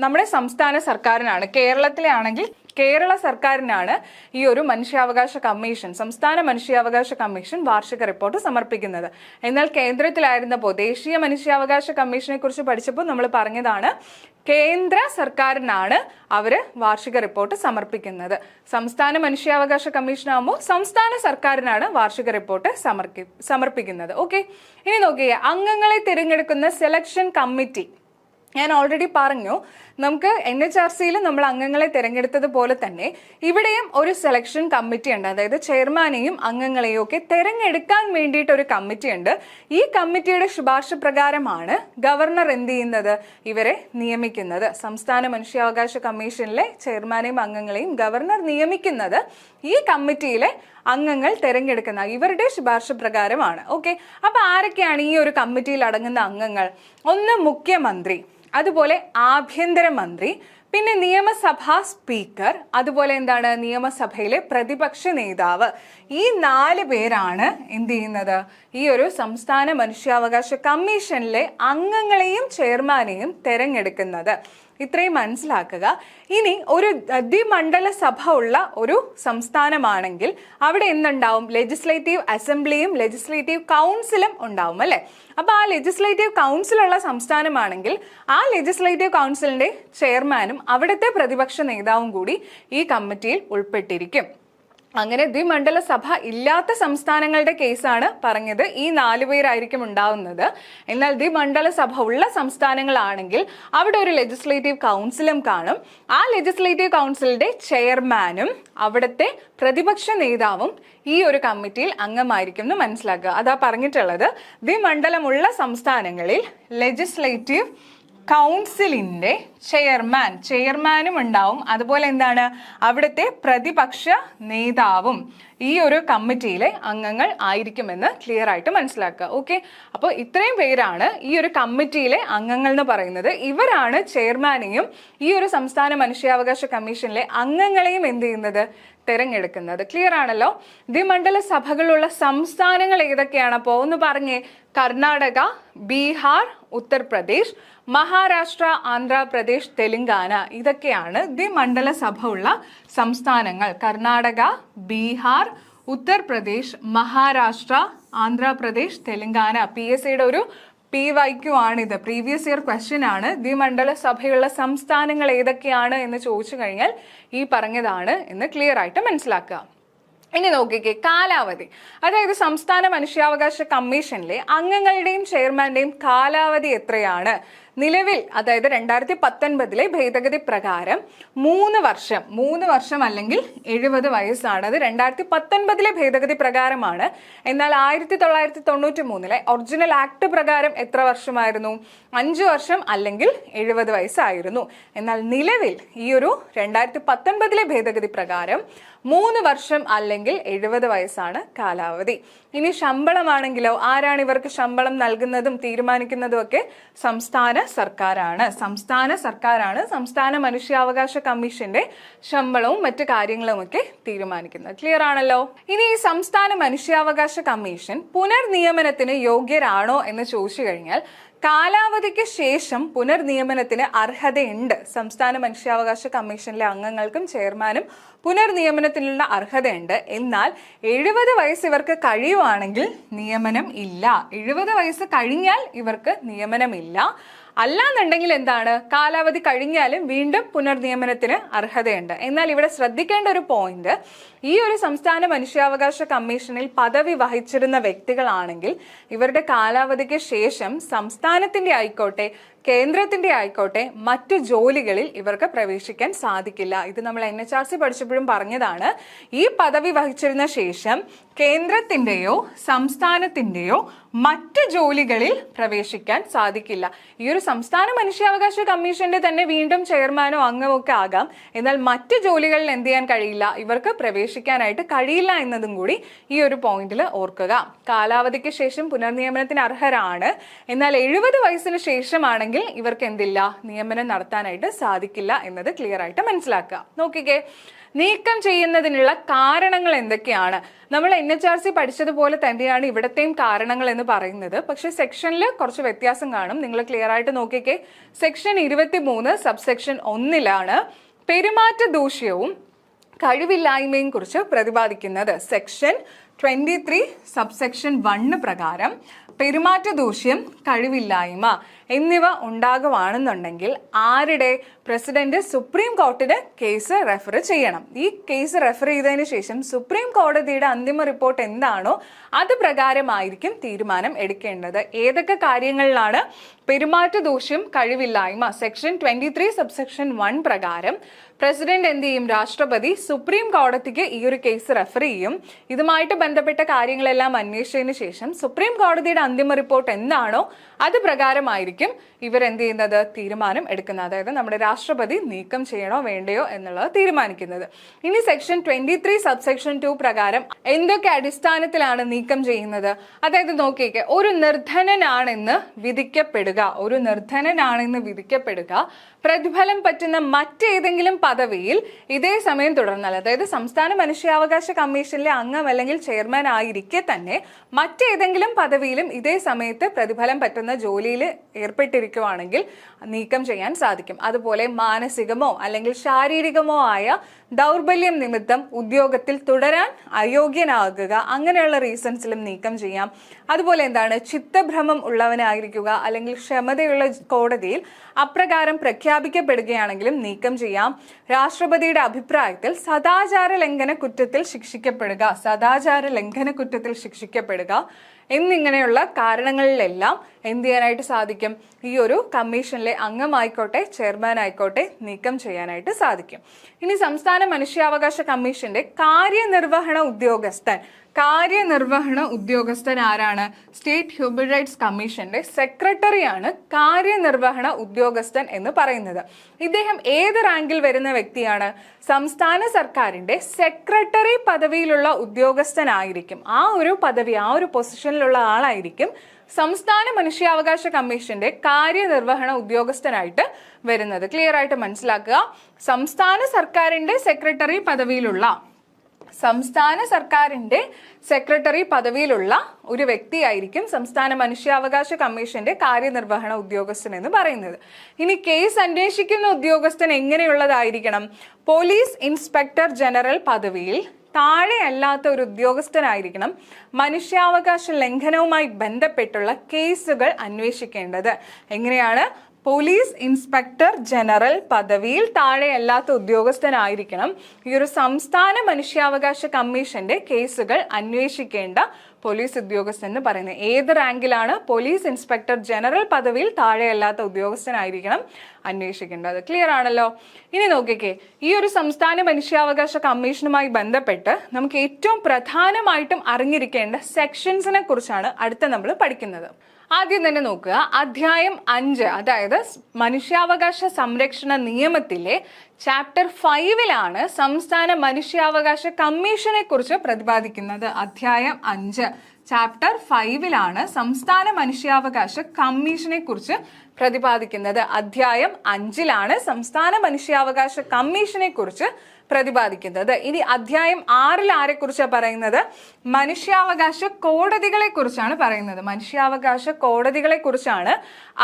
നമ്മുടെ സംസ്ഥാന സർക്കാരിനാണ്. കേരളത്തിലെ ആണെങ്കിൽ കേരള സർക്കാരിനാണ് ഈ ഒരു മനുഷ്യാവകാശ കമ്മീഷൻ, സംസ്ഥാന മനുഷ്യാവകാശ കമ്മീഷൻ വാർഷിക റിപ്പോർട്ട് സമർപ്പിക്കുന്നത്. എന്നാൽ കേന്ദ്രത്തിലായിരുന്നപ്പോൾ ദേശീയ മനുഷ്യാവകാശ കമ്മീഷനെ കുറിച്ച് പഠിച്ചപ്പോൾ നമ്മൾ പറഞ്ഞതാണ് കേന്ദ്ര സർക്കാരിനാണ് അവര് വാർഷിക റിപ്പോർട്ട് സമർപ്പിക്കുന്നത്. സംസ്ഥാന മനുഷ്യാവകാശ കമ്മീഷൻ ആകുമ്പോൾ സംസ്ഥാന സർക്കാരിനാണ് വാർഷിക റിപ്പോർട്ട് സമർപ്പിക്കുന്നത്. ഓക്കെ, ഇനി നോക്കിയേ, അംഗങ്ങളെ തിരഞ്ഞെടുക്കുന്ന സെലക്ഷൻ കമ്മിറ്റി. ഞാൻ ഓൾറെഡി പറഞ്ഞു, നമുക്ക് NHRCയിൽ നമ്മൾ അംഗങ്ങളെ തിരഞ്ഞെടുത്തതുപോലെ തന്നെ ഇവിടെയും ഒരു സെലക്ഷൻ കമ്മിറ്റി ഉണ്ട്. അതായത് ചെയർമാനെയും അംഗങ്ങളെയും ഒക്കെ തിരഞ്ഞെടുക്കാൻ വേണ്ടിയിട്ട് ഒരു കമ്മിറ്റി ഉണ്ട്. ഈ കമ്മിറ്റിയുടെ ശുപാർശ പ്രകാരമാണ് ഗവർണർ എന്ത് ചെയ്യുന്നത്, ഇവരെ നിയമിക്കുന്നത്. സംസ്ഥാന മനുഷ്യാവകാശ കമ്മീഷനിലെ ചെയർമാനെയും അംഗങ്ങളെയും ഗവർണർ നിയമിക്കുന്നത് ഈ കമ്മിറ്റിയിലെ അംഗങ്ങൾ തിരഞ്ഞെടുക്കുന്ന ഇവരുടെ ശുപാർശ പ്രകാരമാണ്. ഓക്കെ, അപ്പൊ ആരൊക്കെയാണ് ഈ ഒരു കമ്മിറ്റിയിൽ അടങ്ങുന്ന അംഗങ്ങൾ? ഒന്ന് മുഖ്യമന്ത്രി, അതുപോലെ ആഭ്യന്തരമന്ത്രി, പിന്നെ നിയമസഭാ സ്പീക്കർ, അതുപോലെ എന്താണ് നിയമസഭയിലെ പ്രതിപക്ഷ നേതാവ്. ഈ 4 പേരാണ് എന്ത് ചെയ്യുന്നത്, ഈ ഒരു സംസ്ഥാന മനുഷ്യാവകാശ കമ്മീഷനിലെ അംഗങ്ങളെയും ചെയർമാനെയും തെരഞ്ഞെടുക്കുന്നത്. ഇത്രയും മനസ്സിലാക്കുക. ഇനി ഒരു ദ്വിമണ്ഡല സഭ ഉള്ള ഒരു സംസ്ഥാനമാണെങ്കിൽ അവിടെ എന്തുണ്ടാവും, ലെജിസ്ലേറ്റീവ് അസംബ്ലിയും ലെജിസ്ലേറ്റീവ് കൗൺസിലും ഉണ്ടാവും അല്ലെ. അപ്പൊ ആ ലെജിസ്ലേറ്റീവ് കൗൺസിലുള്ള സംസ്ഥാനമാണെങ്കിൽ ആ ലെജിസ്ലേറ്റീവ് കൗൺസിലിന്റെ ചെയർമാനും അവിടുത്തെ പ്രതിപക്ഷ നേതാവും കൂടി ഈ കമ്മിറ്റിയിൽ ഉൾപ്പെട്ടിരിക്കും. അങ്ങനെ ദ്വിമണ്ഡല സഭ ഇല്ലാത്ത സംസ്ഥാനങ്ങളുടെ കേസാണ് പറഞ്ഞത്. ഈ 4 പേരായിരിക്കും ഉണ്ടാവുന്നത്. എന്നാൽ ദ്വിമണ്ഡല സഭ ഉള്ള സംസ്ഥാനങ്ങളാണെങ്കിൽ അവിടെ ഒരു ലെജിസ്ലേറ്റീവ് കൗൺസിലും കാണും. ആ ലെജിസ്ലേറ്റീവ് കൗൺസിലിന്റെ ചെയർമാനും അവിടുത്തെ പ്രതിപക്ഷ നേതാവും ഈ ഒരു കമ്മിറ്റിയിൽ അംഗമായിരിക്കും എന്ന് മനസ്സിലാക്കുക. അതാ പറഞ്ഞിട്ടുള്ളത്, ദ്വിമണ്ഡലമുള്ള സംസ്ഥാനങ്ങളിൽ ലെജിസ്ലേറ്റീവ് കൗൺസിലിന്റെ ചെയർമാനും ഉണ്ടാവും. അതുപോലെ എന്താണ്, അവിടുത്തെ പ്രതിപക്ഷ നേതാവും ഈ ഒരു കമ്മിറ്റിയിലെ അംഗങ്ങൾ ആയിരിക്കുമെന്ന് ക്ലിയർ ആയിട്ട് മനസ്സിലാക്കുക. ഓക്കെ, അപ്പോൾ ഇത്രയും പേരാണ് ഈ ഒരു കമ്മിറ്റിയിലെ അംഗങ്ങൾ എന്ന് പറയുന്നത്. ഇവരാണ് ചെയർമാനെയും ഈ ഒരു സംസ്ഥാന മനുഷ്യാവകാശ കമ്മീഷനിലെ അംഗങ്ങളെയും എന്ത് ചെയ്യുന്നത്, തിരഞ്ഞെടുക്കുന്നത്. ക്ലിയർ ആണല്ലോ. ദ്വിമണ്ഡല സഭകളുള്ള സംസ്ഥാനങ്ങൾ ഏതൊക്കെയാണ് അപ്പോൾ ഒന്ന് പറഞ്ഞേ. കർണാടക, ബീഹാർ, ഉത്തർപ്രദേശ്, മഹാരാഷ്ട്ര, ആന്ധ്രാപ്രദേശ്, തെലുങ്കാന, ഇതൊക്കെയാണ് ദ്വിമണ്ഡല സഭ ഉള്ള സംസ്ഥാനങ്ങൾ. കർണാടക, ബീഹാർ, ഉത്തർപ്രദേശ്, മഹാരാഷ്ട്ര, ആന്ധ്രാപ്രദേശ്, തെലുങ്കാന. PSCയുടെ ഒരു PYQ ആണിത്, പ്രീവിയസ് ഇയർ ക്വസ്റ്റ്യൻ ആണ്. ദ്വിമണ്ഡല സഭയുള്ള സംസ്ഥാനങ്ങൾ ഏതൊക്കെയാണ് എന്ന് ചോദിച്ചു കഴിഞ്ഞാൽ ഈ പറഞ്ഞതാണ് എന്ന് ക്ലിയർ ആയിട്ട് മനസ്സിലാക്കുക. ഇനി നോക്കിക്കേ, കാലാവധി. അതായത് സംസ്ഥാന മനുഷ്യാവകാശ കമ്മീഷനിലെ അംഗങ്ങളുടെയും ചെയർമാന്റെയും കാലാവധി എത്രയാണ്? നിലവിൽ അതായത് 2019 ഭേദഗതി പ്രകാരം 3 വർഷം അല്ലെങ്കിൽ 70 വയസ്സാണ്. അത് 2019 ഭേദഗതി പ്രകാരമാണ്. എന്നാൽ 1993 ഒറിജിനൽ ആക്ട് പ്രകാരം എത്ര വർഷമായിരുന്നു? 5 വർഷം അല്ലെങ്കിൽ 70 വയസ്സായിരുന്നു. എന്നാൽ നിലവിൽ ഈ ഒരു 2019 ഭേദഗതി പ്രകാരം 3 വർഷം അല്ലെങ്കിൽ 70 വയസ്സാണ് കാലാവധി. ഇനി ശമ്പളമാണെങ്കിലോ, ആരാണ് ഇവർക്ക് ശമ്പളം നൽകുന്നതും തീരുമാനിക്കുന്നതും ഒക്കെ? സംസ്ഥാന സർക്കാരാണ്. സംസ്ഥാന മനുഷ്യാവകാശ കമ്മീഷന്റെ ശമ്പളവും മറ്റു കാര്യങ്ങളും ഒക്കെ തീരുമാനിക്കുന്നത്. ക്ലിയർ ആണല്ലോ. ഇനി ഈ സംസ്ഥാന മനുഷ്യാവകാശ കമ്മീഷൻ പുനർനിയമനത്തിന് യോഗ്യരാണോ എന്ന് ചോദിച്ചു കഴിഞ്ഞാൽ കാലാവധിക്ക് ശേഷം പുനർനിയമനത്തിന് അർഹതയുണ്ട്. സംസ്ഥാന മനുഷ്യാവകാശ കമ്മീഷനിലെ അംഗങ്ങൾക്കും ചെയർമാനും പുനർനിയമനത്തിനുള്ള അർഹതയുണ്ട്. എന്നാൽ 70 വയസ്സ് ഇവർക്ക് കഴിയുവാണെങ്കിൽ നിയമനം ഇല്ല. 70 വയസ്സ് കഴിഞ്ഞാൽ ഇവർക്ക് നിയമനമില്ല. അല്ലാന്നുണ്ടെങ്കിൽ എന്താണ്, കാലാവധി കഴിഞ്ഞാലും വീണ്ടും പുനർനിയമനത്തിന് അർഹതയുണ്ട്. എന്നാൽ ഇവിടെ ശ്രദ്ധിക്കേണ്ട ഒരു പോയിന്റ്, ഈ ഒരു സംസ്ഥാന മനുഷ്യാവകാശ കമ്മീഷനിൽ പദവി വഹിച്ചിരുന്ന വ്യക്തികളാണെങ്കിൽ ഇവരുടെ കാലാവധിക്ക് ശേഷം സംസ്ഥാനത്തിന്റെ ആയിക്കോട്ടെ കേന്ദ്രത്തിന്റെ ആയിക്കോട്ടെ മറ്റു ജോലികളിൽ ഇവർക്ക് പ്രവേശിക്കാൻ സാധിക്കില്ല. ഇത് നമ്മൾ NHRC പഠിച്ചപ്പോഴും പറഞ്ഞതാണ്. ഈ പദവി വഹിച്ചിരുന്ന ശേഷം കേന്ദ്രത്തിന്റെയോ സംസ്ഥാനത്തിന്റെയോ മറ്റ് ജോലികളിൽ പ്രവേശിക്കാൻ സാധിക്കില്ല. ഈ ഒരു സംസ്ഥാന മനുഷ്യാവകാശ കമ്മീഷന്റെ തന്നെ വീണ്ടും ചെയർമാനോ അംഗമോ ഒക്കെ ആകാം. എന്നാൽ മറ്റ് ജോലികളിൽ എന്ത് ചെയ്യാൻ കഴിയില്ല, ഇവർക്ക് പ്രവേശിക്കാനായിട്ട് കഴിയില്ല എന്നതും കൂടി ഈ ഒരു പോയിന്റിൽ ഓർക്കുക. കാലാവധിക്ക് ശേഷം പുനർനിയമനത്തിന് അർഹരാണ്. എന്നാൽ 70 വയസ്സിന് ശേഷമാണെങ്കിൽ ഇവർക്ക് എന്തില്ല, നിയമനം നടത്താനായിട്ട് സാധിക്കില്ല എന്നത് ക്ലിയർ ആയിട്ട് മനസ്സിലാക്കുക. നോക്കിക്കേ, നീക്കം ചെയ്യുന്നതിനുള്ള കാരണങ്ങൾ എന്തൊക്കെയാണ്? നമ്മൾ NHRC പഠിച്ചതുപോലെ തന്നെയാണ് ഇവിടത്തെയും കാരണങ്ങൾ എന്ന് പറയുന്നത്. പക്ഷെ സെക്ഷനിൽ കുറച്ച് വ്യത്യാസം കാണും. നിങ്ങൾ ക്ലിയർ ആയിട്ട് നോക്കിക്കേ. സെക്ഷൻ 23 സബ്സെക്ഷൻ 1 പെരുമാറ്റ ദൂഷ്യവും കഴിവില്ലായ്മയും കുറിച്ച് പ്രതിപാദിക്കുന്നത്. സെക്ഷൻ 23 സബ്സെക്ഷൻ 1 പ്രകാരം പെരുമാറ്റ ദൂഷ്യം, കഴിവില്ലായ്മ എന്നിവ ഉണ്ടാകുവാണെന്നുണ്ടെങ്കിൽ ആരുടെ പ്രസിഡന്റ് സുപ്രീം കോടതിയുടെ കേസ് റെഫർ ചെയ്യണം. ഈ കേസ് റെഫർ ചെയ്തതിന് ശേഷം സുപ്രീം കോടതിയുടെ അന്തിമ റിപ്പോർട്ട് എന്താണോ അത് പ്രകാരമായിരിക്കും തീരുമാനം എടുക്കേണ്ടത്. ഏതൊക്കെ കാര്യങ്ങളിലാണ് പെരുമാറ്റ ദൂഷ്യം, കഴിവില്ലായ്മ? സെക്ഷൻ 23 സബ്സെക്ഷൻ 1 പ്രകാരം പ്രസിഡന്റ് എന്ത് ചെയ്യും? രാഷ്ട്രപതി സുപ്രീം കോടതിക്ക് ഈ ഒരു കേസ് റെഫർ ചെയ്യും. ഇതുമായിട്ട് ബന്ധപ്പെട്ട കാര്യങ്ങളെല്ലാം അന്വേഷിച്ചതിന് ശേഷം സുപ്രീം കോടതിയുടെ അന്തിമ റിപ്പോർട്ട് എന്താണോ അത് പ്രകാരമായിരിക്കും ഇവരെന്ത് ചെയ്യുന്നത്? തീരുമാനം എടുക്കുന്നത്. അതായത് നമ്മുടെ രാഷ്ട്രപതി നീക്കം ചെയ്യണോ വേണ്ടയോ എന്നുള്ളത് തീരുമാനിക്കുന്നത്. ഇനി സെക്ഷൻ 23 സബ്സെക്ഷൻ 2 പ്രകാരം എന്തൊക്കെ അടിസ്ഥാനത്തിലാണ് നീക്കം ചെയ്യുന്നത്? അതായത് നോക്കിയേക്കെ, ഒരു നിർധനനാണെന്ന് വിധിക്കപ്പെടുക, പ്രതിഫലം പറ്റുന്ന മറ്റേതെങ്കിലും പദവിയിൽ ഇതേ സമയം തുടർന്നാൽ, അതായത് സംസ്ഥാന മനുഷ്യാവകാശ കമ്മീഷനിലെ അംഗം അല്ലെങ്കിൽ ചെയർമാൻ ആയിരിക്കെ തന്നെ മറ്റേതെങ്കിലും പദവിയിലും ഇതേ സമയത്ത് പ്രതിഫലം പറ്റുന്ന ജോലിയിൽ ഏർപ്പെട്ടിരിക്കുവാണെങ്കിൽ നീക്കം ചെയ്യാൻ സാധിക്കും. അതുപോലെ മാനസികമോ അല്ലെങ്കിൽ ശാരീരികമോ ആയ ദൗർബല്യം നിമിത്തം ഉദ്യോഗത്തിൽ തുടരാൻ അയോഗ്യനാകുക, അങ്ങനെയുള്ള റീസൺസിലും നീക്കം ചെയ്യാം. അതുപോലെ എന്താണ്, ചിത്തഭ്രമം ഉള്ളവനായിരിക്കുക അല്ലെങ്കിൽ ക്ഷമതയുള്ള കോടതിയിൽ അപ്രകാരം പ്രഖ്യാപിക്കപ്പെടുകയാണെങ്കിലും നീക്കം ചെയ്യാം. രാഷ്ട്രപതിയുടെ അഭിപ്രായത്തിൽ സദാചാര ലംഘന കുറ്റത്തിൽ ശിക്ഷിക്കപ്പെടുക എന്നിങ്ങനെയുള്ള കാരണങ്ങളിലെല്ലാം എന്ത് ചെയ്യാനായിട്ട് സാധിക്കും? ഈ ഒരു കമ്മീഷനിലെ അംഗമായിക്കോട്ടെ ചെയർമാൻ ആയിക്കോട്ടെ നീക്കം ചെയ്യാനായിട്ട് സാധിക്കും. ഇനി സംസ്ഥാന മനുഷ്യാവകാശ കമ്മീഷന്റെ കാര്യനിർവഹണ ഉദ്യോഗസ്ഥൻ ആരാണ്? സ്റ്റേറ്റ് ഹ്യൂമൻ റൈറ്റ്സ് കമ്മീഷന്റെ സെക്രട്ടറിയാണ് കാര്യനിർവഹണ ഉദ്യോഗസ്ഥൻ എന്ന് പറയുന്നത്. ഇദ്ദേഹം ഏത് റാങ്കിൽ വരുന്ന വ്യക്തിയാണ്? സംസ്ഥാന സർക്കാരിന്റെ സെക്രട്ടറി പദവിയിലുള്ള ഉദ്യോഗസ്ഥനായിരിക്കും. ആ ഒരു പൊസിഷനിലുള്ള ആളായിരിക്കും സംസ്ഥാന മനുഷ്യാവകാശ കമ്മീഷന്റെ കാര്യനിർവഹണ ഉദ്യോഗസ്ഥനായിട്ട് വരുന്നത്. ക്ലിയർ ആയിട്ട് മനസ്സിലാക്കുക. സംസ്ഥാന സർക്കാരിന്റെ സെക്രട്ടറി പദവിയിലുള്ള ഒരു വ്യക്തിയായിരിക്കും സംസ്ഥാന മനുഷ്യാവകാശ കമ്മീഷന്റെ കാര്യനിർവഹണ ഉദ്യോഗസ്ഥൻ എന്ന് പറയുന്നത്. ഇനി കേസ് അന്വേഷിക്കുന്ന ഉദ്യോഗസ്ഥൻ എങ്ങനെയുള്ളതായിരിക്കണം? പോലീസ് ഇൻസ്പെക്ടർ ജനറൽ പദവിയിൽ താഴെ അല്ലാത്ത ഒരു ഉദ്യോഗസ്ഥനായിരിക്കണം മനുഷ്യാവകാശ ലംഘനവുമായി ബന്ധപ്പെട്ടുള്ള കേസുകൾ അന്വേഷിക്കേണ്ടത്. എങ്ങനെയാണ്? പോലീസ് ഇൻസ്പെക്ടർ ജനറൽ പദവിയിൽ താഴെയല്ലാത്ത ഉദ്യോഗസ്ഥനായിരിക്കണം ഈ ഒരു സംസ്ഥാന മനുഷ്യാവകാശ കമ്മീഷന്റെ കേസുകൾ അന്വേഷിക്കേണ്ട പോലീസ് ഉദ്യോഗസ്ഥൻ എന്ന് പറയുന്നത്. ഏത് റാങ്കിലാണ്? പോലീസ് ഇൻസ്പെക്ടർ ജനറൽ പദവിയിൽ താഴെയല്ലാത്ത ഉദ്യോഗസ്ഥനായിരിക്കണം അന്വേഷിക്കേണ്ടത്. ക്ലിയർ ആണല്ലോ? ഇനി നോക്കിക്കേ, ഈ ഒരു സംസ്ഥാന മനുഷ്യാവകാശ കമ്മീഷനുമായി ബന്ധപ്പെട്ട് നമുക്ക് ഏറ്റവും പ്രധാനമായിട്ടും അറിഞ്ഞിരിക്കേണ്ട സെക്ഷൻസിനെ കുറിച്ചാണ് അടുത്ത നമ്മൾ പഠിക്കുന്നത്. ആദ്യം തന്നെ നോക്കുക, അധ്യായം 5, അതായത് മനുഷ്യാവകാശ സംരക്ഷണ നിയമത്തിലെ ചാപ്റ്റർ 5 സംസ്ഥാന മനുഷ്യാവകാശ കമ്മീഷനെ കുറിച്ച് പ്രതിപാദിക്കുന്നത്. അധ്യായം 5 ചാപ്റ്റർ 5 സംസ്ഥാന മനുഷ്യാവകാശ കമ്മീഷനെ കുറിച്ച് പ്രതിപാദിക്കുന്നത്. അധ്യായം 5 സംസ്ഥാന മനുഷ്യാവകാശ കമ്മീഷനെ കുറിച്ച് പ്രതിപാദിക്കുന്നത്. ഇനി അധ്യായം 6 ആരെ കുറിച്ചാണ് പറയുന്നത്? മനുഷ്യാവകാശ കോടതികളെ കുറിച്ചാണ് പറയുന്നത്. മനുഷ്യാവകാശ കോടതികളെ കുറിച്ചാണ്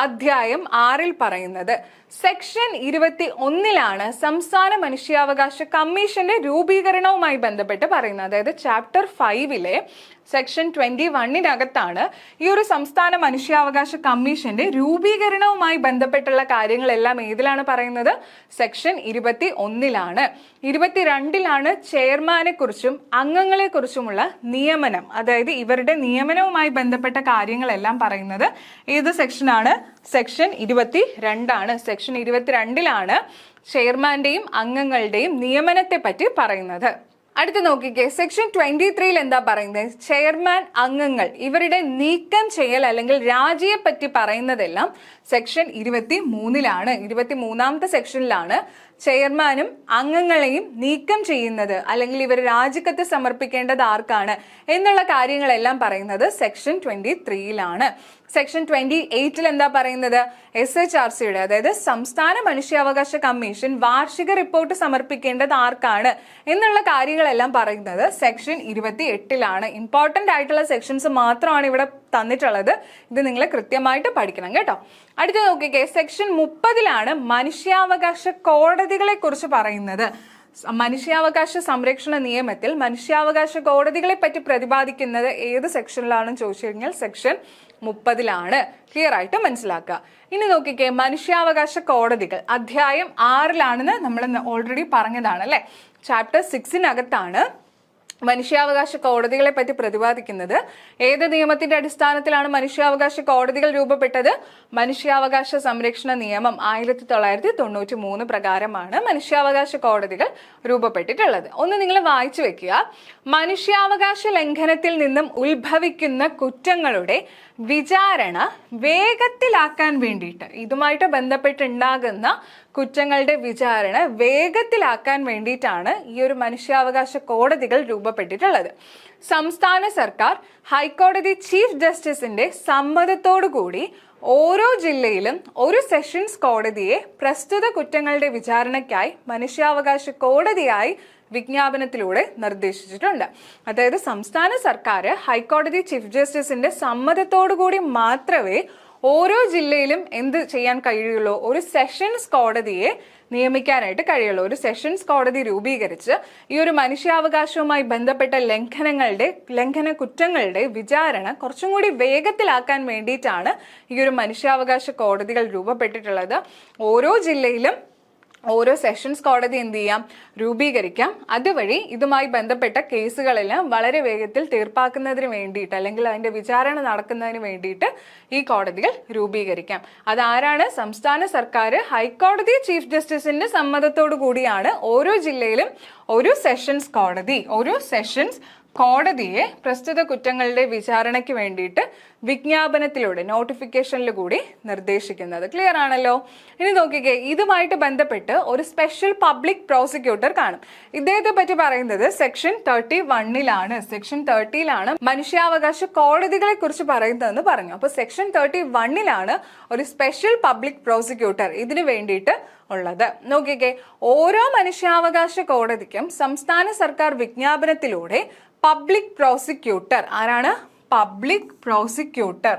അധ്യായം 6 പറയുന്നത്. സെക്ഷൻ 21 സംസ്ഥാന മനുഷ്യാവകാശ കമ്മീഷന്റെ രൂപീകരണവുമായി ബന്ധപ്പെട്ട് പറയുന്നത്. അതായത് ചാപ്റ്റർ 5 സെക്ഷൻ 21 ഈ ഒരു സംസ്ഥാന മനുഷ്യാവകാശ കമ്മീഷന്റെ രൂപീകരണവുമായി ബന്ധപ്പെട്ടുള്ള കാര്യങ്ങളെല്ലാം ഏതിലാണ് പറയുന്നത്? സെക്ഷൻ 21. 22 ചെയർമാനെ കുറിച്ചും അംഗങ്ങളെ കുറിച്ചുമുള്ള നിയമനം, അതായത് ഇവരുടെ നിയമനവുമായി ബന്ധപ്പെട്ട കാര്യങ്ങളെല്ലാം പറയുന്നത് ഏത് സെക്ഷനാണ്? സെക്ഷൻ 22. സെക്ഷൻ 22 ചെയർമാന്റെയും അംഗങ്ങളുടെയും നിയമനത്തെ പറ്റി പറയുന്നത്. അടുത്ത് നോക്കിക്കേ, സെക്ഷൻ 23 എന്താ പറയുന്നത്? ചെയർമാൻ, അംഗങ്ങൾ ഇവരുടെ നീക്കം ചെയ്യൽ അല്ലെങ്കിൽ രാജിയെ പറ്റി പറയുന്നതെല്ലാം സെക്ഷൻ 23. 23ാമത്തെ സെക്ഷനിലാണ് ചെയർമാനും അംഗങ്ങളെയും നീക്കം ചെയ്യുന്നത് അല്ലെങ്കിൽ ഇവർ രാജിക്കത്ത് സമർപ്പിക്കേണ്ടത് ആർക്കാണ് എന്നുള്ള കാര്യങ്ങളെല്ലാം പറയുന്നത് സെക്ഷൻ 23-ലാണ്. സെക്ഷൻ 28-ൽ എന്താ പറയുന്നത്? SHRCയുടെ അതായത് സംസ്ഥാന മനുഷ്യാവകാശ കമ്മീഷൻ വാർഷിക റിപ്പോർട്ട് സമർപ്പിക്കേണ്ടത് ആർക്കാണ് എന്നുള്ള കാര്യങ്ങളെല്ലാം പറയുന്നത് സെക്ഷൻ 28-ലാണ്. ഇമ്പോർട്ടന്റ് ആയിട്ടുള്ള സെക്ഷൻസ് മാത്രമാണ് ഇവിടെ തന്നിട്ടുള്ളത്. ഇത് നിങ്ങൾ കൃത്യമായിട്ട് പഠിക്കണം കേട്ടോ. അടുത്ത നോക്കിക്കേ, സെക്ഷൻ 30-ലാണ് മനുഷ്യാവകാശ കോടതികളെ കുറിച്ച് പറയുന്നത്. മനുഷ്യാവകാശ സംരക്ഷണ നിയമത്തിൽ മനുഷ്യാവകാശ കോടതികളെ പറ്റി പ്രതിപാദിക്കുന്നത് ഏത് സെക്ഷനിലാണെന്ന് ചോദിച്ചു കഴിഞ്ഞാൽ സെക്ഷൻ 30-ലാണ്. ക്ലിയർ ആയിട്ട് മനസ്സിലാക്കുക. ഇനി നോക്കിക്കേ, മനുഷ്യാവകാശ കോടതികൾ അധ്യായം 6-ലാണെന്ന് നമ്മൾ ഓൾറെഡി പറഞ്ഞതാണ് അല്ലെ. ചാപ്റ്റർ 6-നകത്താണ് മനുഷ്യാവകാശ കോടതികളെ പറ്റി പ്രതിപാദിക്കുന്നത്. ഏത് നിയമത്തിന്റെ അടിസ്ഥാനത്തിലാണ് മനുഷ്യാവകാശ കോടതികൾ രൂപപ്പെട്ടത്? മനുഷ്യാവകാശ സംരക്ഷണ നിയമം 1993 പ്രകാരമാണ് മനുഷ്യാവകാശ കോടതികൾ രൂപപ്പെട്ടിട്ടുള്ളത്. ഒന്ന് നിങ്ങൾ വായിച്ചു വെക്കുക. മനുഷ്യാവകാശ ലംഘനത്തിൽ നിന്നും ഉത്ഭവിക്കുന്ന കുറ്റങ്ങളുടെ വിചാരണ വേഗത്തിലാക്കാൻ വേണ്ടിയിട്ട്, ഇതുമായിട്ട് ബന്ധപ്പെട്ടുണ്ടാകുന്ന കുറ്റങ്ങളുടെ വിചാരണ വേഗത്തിലാക്കാൻ വേണ്ടിയിട്ടാണ് ഈ ഒരു മനുഷ്യാവകാശ കോടതികൾ രൂപപ്പെട്ടിട്ടുള്ളത്. സംസ്ഥാന സർക്കാർ ഹൈക്കോടതി ചീഫ് ജസ്റ്റിസിന്റെ സമ്മതത്തോടുകൂടി ഓരോ ജില്ലയിലും ഒരു സെഷൻസ് കോടതിയെ പ്രസ്തുത കുറ്റങ്ങളുടെ വിചാരണയ്ക്കായി മനുഷ്യാവകാശ കോടതിയായി വിജ്ഞാപനത്തിലൂടെ നിർദ്ദേശിച്ചിട്ടുണ്ട്. അതായത് സംസ്ഥാന സർക്കാർ ഹൈക്കോടതി ചീഫ് ജസ്റ്റിസിന്റെ സമ്മതത്തോടുകൂടി മാത്രമേ ഓരോ ജില്ലയിലും എന്ത് ചെയ്യാൻ കഴിയുള്ളൂ? ഒരു സെഷൻസ് കോടതിയെ നിയമിക്കാനായിട്ട് കഴിയുള്ളൂ. ഒരു സെഷൻസ് കോടതി രൂപീകരിച്ച് ഈ ഒരു മനുഷ്യാവകാശവുമായി ബന്ധപ്പെട്ട ലംഘന കുറ്റങ്ങളുടെ വിചാരണ കുറച്ചും കൂടി വേഗത്തിലാക്കാൻ വേണ്ടിയിട്ടാണ് ഈ ഒരു മനുഷ്യാവകാശ കോടതികൾ രൂപപ്പെട്ടിട്ടുള്ളത്. ഓരോ ജില്ലയിലും ഓരോ സെഷൻസ് കോടതി എന്ത് ചെയ്യാം? രൂപീകരിക്കാം. അതുവഴി ഇതുമായി ബന്ധപ്പെട്ട കേസുകളെല്ലാം വളരെ വേഗത്തിൽ തീർപ്പാക്കുന്നതിന് വേണ്ടിയിട്ട് അല്ലെങ്കിൽ അതിന്റെ വിചാരണ നടക്കുന്നതിന് വേണ്ടിയിട്ട് ഈ കോടതികൾ രൂപീകരിക്കാം. അതാരാണ്? സംസ്ഥാന സർക്കാർ ഹൈക്കോടതി ചീഫ് ജസ്റ്റിസിന്റെ സമ്മതത്തോടു കൂടിയാണ് ഓരോ ജില്ലയിലും ഒരു സെഷൻസ് കോടതിയെ പ്രസ്തുത കുറ്റങ്ങളുടെ വിചാരണയ്ക്ക് വേണ്ടിയിട്ട് വിജ്ഞാപനത്തിലൂടെ നോട്ടിഫിക്കേഷനിൽ കൂടി നിർദ്ദേശിക്കുന്നത്. ക്ലിയർ ആണല്ലോ. ഇനി നോക്കിക്കേ, ഇതുമായിട്ട് ബന്ധപ്പെട്ട് ഒരു സ്പെഷ്യൽ പബ്ലിക് പ്രോസിക്യൂട്ടർ കാണും. ഇദ്ദേഹത്തെ പറ്റി പറയുന്നത് സെക്ഷൻ 31-ലാണ്. സെക്ഷൻ 30-ലാണ് മനുഷ്യാവകാശ കോടതികളെ കുറിച്ച് പറയുന്നതെന്ന് പറഞ്ഞു. അപ്പൊ സെക്ഷൻ 31-ലാണ് ഒരു സ്പെഷ്യൽ പബ്ലിക് പ്രോസിക്യൂട്ടർ ഇതിനു വേണ്ടിയിട്ട് ഉള്ളത്. നോക്കിക്കേ, ഓരോ മനുഷ്യാവകാശ കോടതിക്കും സംസ്ഥാന സർക്കാർ വിജ്ഞാപനത്തിലൂടെ പബ്ലിക് പ്രോസിക്യൂട്ടർ, ആരാണ്? Public prosecutor.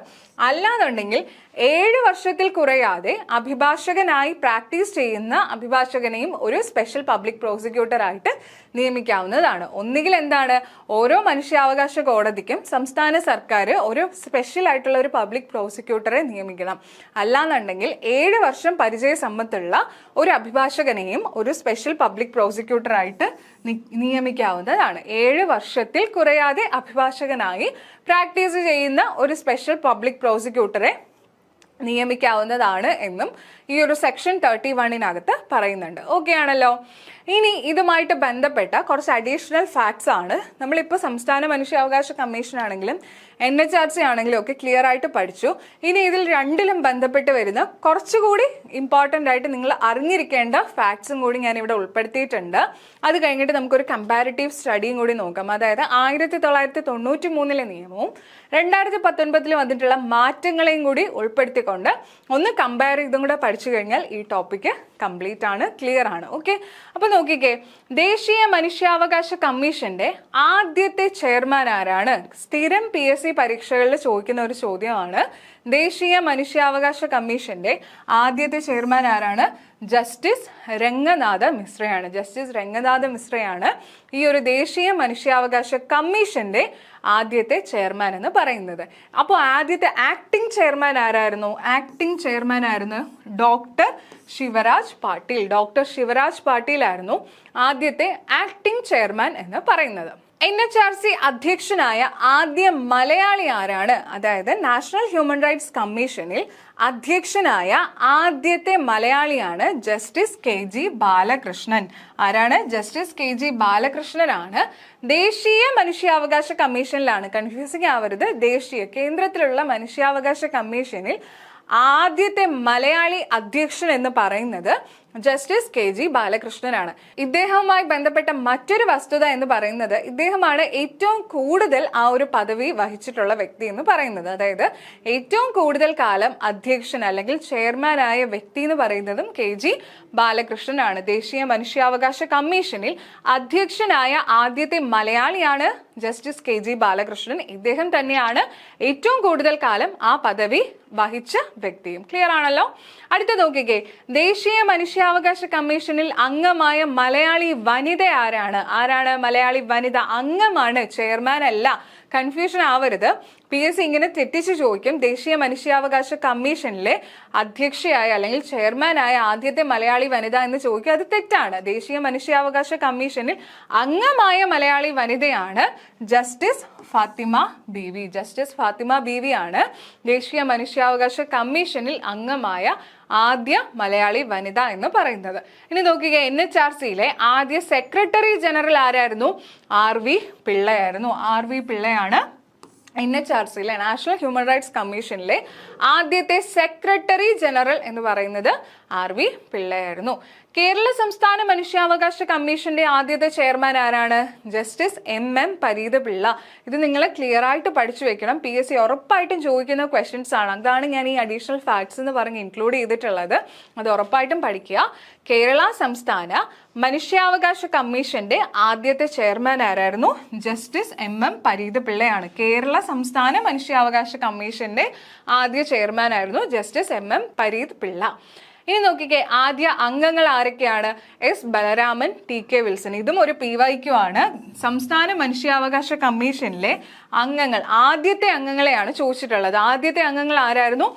അല്ലാന്നുണ്ടെങ്കിൽ 7 വർഷത്തിൽ കുറയാതെ അഭിഭാഷകനായി പ്രാക്ടീസ് ചെയ്യുന്ന അഭിഭാഷകനെയും ഒരു സ്പെഷ്യൽ പബ്ലിക് പ്രോസിക്യൂട്ടർ ആയിട്ട് നിയമിക്കാവുന്നതാണ്. ഒന്നുകിൽ എന്താണ്, ഓരോ മനുഷ്യാവകാശ കോടതിക്കും സംസ്ഥാന സർക്കാർ ഒരു സ്പെഷ്യൽ ആയിട്ടുള്ള ഒരു പബ്ലിക് പ്രോസിക്യൂട്ടറെ നിയമിക്കണം. അല്ലാന്നുണ്ടെങ്കിൽ 7 വർഷം പരിചയ സമ്പത്തുള്ള ഒരു അഭിഭാഷകനെയും ഒരു സ്പെഷ്യൽ പബ്ലിക് പ്രോസിക്യൂട്ടർ ആയിട്ട് നിയമിക്കാവുന്നതാണ്. 7 വർഷത്തിൽ കുറയാതെ അഭിഭാഷകനായി പ്രാക്ടീസ് ചെയ്യുന്ന ഒരു സ്പെഷ്യൽ പബ്ലിക് പ്രോസിക്യൂട്ടറെ നിയമിക്കാവുന്നതാണ് എന്നും ഈ ഒരു സെക്ഷൻ 31-നകത്ത് പറയുന്നുണ്ട്. ഓക്കെ ആണല്ലോ. ഇനി ഇതുമായിട്ട് ബന്ധപ്പെട്ട കുറച്ച് അഡീഷണൽ ഫാക്ട്സ് ആണ് നമ്മളിപ്പോൾ സംസ്ഥാന മനുഷ്യാവകാശ കമ്മീഷൻ ആണെങ്കിലും NHRC ആണെങ്കിലും ഒക്കെ ക്ലിയർ ആയിട്ട് പഠിച്ചു. ഇനി ഇതിൽ രണ്ടിലും ബന്ധപ്പെട്ട് വരുന്ന കുറച്ചുകൂടി ഇമ്പോർട്ടൻ്റ് ആയിട്ട് നിങ്ങൾ അറിഞ്ഞിരിക്കേണ്ട ഫാക്ട്സും കൂടി ഞാൻ ഇവിടെ ഉൾപ്പെടുത്തിയിട്ടുണ്ട്. അത് കഴിഞ്ഞിട്ട് നമുക്കൊരു കമ്പാരിറ്റീവ് സ്റ്റഡിയും കൂടി നോക്കാം. അതായത് 1993-ലെ നിയമവും 2019 വന്നിട്ടുള്ള മാറ്റങ്ങളെയും കൂടി ഉൾപ്പെടുത്തിക്കൊണ്ട് ഒന്ന് കമ്പയർ ചെയ്തും കൂടെ പഠിച്ചു കഴിഞ്ഞാൽ ഈ ടോപ്പിക്ക് കംപ്ലീറ്റ് ആണ്, ക്ലിയർ ആണ്. ഓക്കെ, അപ്പൊ നോക്കിക്കേ, ദേശീയ മനുഷ്യാവകാശ കമ്മീഷന്റെ ആദ്യത്തെ ചെയർമാൻ ആരാണ്? സ്ഥിരം PSC പരീക്ഷകളിൽ ചോദിക്കുന്ന ഒരു ചോദ്യമാണ്. ദേശീയ മനുഷ്യാവകാശ കമ്മീഷന്റെ ആദ്യത്തെ ചെയർമാൻ ആരാണ്? ജസ്റ്റിസ് രംഗനാഥ മിശ്രയാണ്. ജസ്റ്റിസ് രംഗനാഥ മിശ്രയാണ് ഈ ഒരു ദേശീയ മനുഷ്യാവകാശ കമ്മീഷന്റെ ആദ്യത്തെ ചെയർമാൻ എന്ന് പറയുന്നത്. അപ്പോൾ ആദ്യത്തെ ആക്ടിംഗ് ചെയർമാൻ ആരായിരുന്നു? ആക്ടിംഗ് ചെയർമാൻ ആയിരുന്നു ഡോക്ടർ ശിവരാജ് പാട്ടീൽ. ഡോക്ടർ ശിവരാജ് പാട്ടീൽ ആയിരുന്നു ആദ്യത്തെ ആക്ടിംഗ് ചെയർമാൻ എന്ന് പറയുന്നത്. NHRC അധ്യക്ഷനായ ആദ്യ മലയാളി ആരാണ്? അതായത് നാഷണൽ ഹ്യൂമൻ റൈറ്റ്സ് കമ്മീഷനിൽ അധ്യക്ഷനായ ആദ്യത്തെ മലയാളിയാണ് ജസ്റ്റിസ് KG ബാലകൃഷ്ണൻ. ആരാണ്? ജസ്റ്റിസ് KG ബാലകൃഷ്ണനാണ് ദേശീയ മനുഷ്യാവകാശ കമ്മീഷനിലാണ്, കൺഫ്യൂസിങ് ആവരുത്, ദേശീയ കേന്ദ്രത്തിലുള്ള മനുഷ്യാവകാശ കമ്മീഷനിൽ ആദ്യത്തെ മലയാളി അധ്യക്ഷൻ എന്ന് പറയുന്നത് ജസ്റ്റിസ് കെ ജി ബാലകൃഷ്ണനാണ്. ഇദ്ദേഹവുമായി ബന്ധപ്പെട്ട മറ്റൊരു വസ്തുത എന്ന് പറയുന്നത് ഇദ്ദേഹമാണ് ഏറ്റവും കൂടുതൽ ആ ഒരു പദവി വഹിച്ചിട്ടുള്ള വ്യക്തി എന്ന് പറയുന്നത്. അതായത് ഏറ്റവും കൂടുതൽ കാലം അധ്യക്ഷൻ അല്ലെങ്കിൽ ചെയർമാനായ വ്യക്തി എന്ന് പറയുന്നതും കെ ജി ബാലകൃഷ്ണനാണ്. ദേശീയ മനുഷ്യാവകാശ കമ്മീഷനിൽ അധ്യക്ഷനായ ആദ്യത്തെ മലയാളിയാണ് ജസ്റ്റിസ് കെ ജി ബാലകൃഷ്ണൻ. ഇദ്ദേഹം തന്നെയാണ് ഏറ്റവും കൂടുതൽ കാലം ആ പദവി വഹിച്ച വ്യക്തിയും. ക്ലിയർ ആണല്ലോ? അടുത്ത നോക്കിക്കേ, ദേശീയ മനുഷ്യാവകാശ കമ്മീഷനിൽ അംഗമായ മലയാളി വനിത ആരാണ് മലയാളി വനിത? അംഗമാണ്, ചെയർമാൻ അല്ല. കൺഫ്യൂഷൻ ആവരുത്. PSC ഇങ്ങനെ തെറ്റിച്ച് ചോദിക്കും. ദേശീയ മനുഷ്യാവകാശ കമ്മീഷനിലെ അധ്യക്ഷയായ അല്ലെങ്കിൽ ചെയർമാനായ ആദ്യത്തെ മലയാളി വനിത എന്ന് ചോദിക്കുക, അത് തെറ്റാണ്. ദേശീയ മനുഷ്യാവകാശ കമ്മീഷനിൽ അംഗമായ മലയാളി വനിതയാണ് ജസ്റ്റിസ് ഫാത്തിമ ബീവി. ജസ്റ്റിസ് ഫാത്തിമ ബീവി ആണ് ദേശീയ മനുഷ്യാവകാശ കമ്മീഷനിൽ അംഗമായ ആദ്യ മലയാളി വനിത എന്ന് പറയുന്നത്. ഇനി നോക്കുക, NHRCയിലെ ആദ്യ സെക്രട്ടറി ജനറൽ ആരായിരുന്നു? RV പിള്ളയായിരുന്നു. RV പിള്ളയാണ് NHRCയിലെ നാഷണൽ ഹ്യൂമൻ റൈറ്റ്സ് കമ്മീഷനിലെ ആദ്യത്തെ സെക്രട്ടറി ജനറൽ എന്ന് പറയുന്നത് RV പിള്ളയായിരുന്നു. കേരള സംസ്ഥാന മനുഷ്യാവകാശ കമ്മീഷന്റെ ആദ്യത്തെ ചെയർമാൻ ആരാണ്? Justice MM Pareeth Pillai. ഇത് നിങ്ങൾ ക്ലിയർ ആയിട്ട് പഠിച്ചു വെക്കണം. PSC ഉറപ്പായിട്ടും ചോദിക്കുന്ന ക്വസ്റ്റ്യൻസ് ആണ്. അതാണ് ഞാൻ ഈ അഡീഷണൽ ഫാക്ട്സ് എന്ന് പറഞ്ഞ് ഇൻക്ലൂഡ് ചെയ്തിട്ടുള്ളത്. അത് ഉറപ്പായിട്ടും പഠിക്കുക. കേരള സംസ്ഥാന മനുഷ്യാവകാശ കമ്മീഷന്റെ ആദ്യത്തെ ചെയർമാൻ ആരായിരുന്നു? ജസ്റ്റിസ് MM പരീത് പിള്ളയാണ്. കേരള സംസ്ഥാന മനുഷ്യാവകാശ കമ്മീഷന്റെ ആദ്യ ചെയർമാൻ ആയിരുന്നു ജസ്റ്റിസ് MM പരീത് പിള്ള. ഇനി നോക്കിക്കേ, ആദ്യ അംഗങ്ങൾ ആരൊക്കെയാണ്? S Balaraman, TK Wilson. ഇതും ഒരു PYQ ആണ്. സംസ്ഥാന മനുഷ്യാവകാശ കമ്മീഷനിലെ അംഗങ്ങൾ, ആദ്യത്തെ അംഗങ്ങളെയാണ് ചോദിച്ചിട്ടുള്ളത്. ആദ്യത്തെ അംഗങ്ങൾ ആരായിരുന്നു?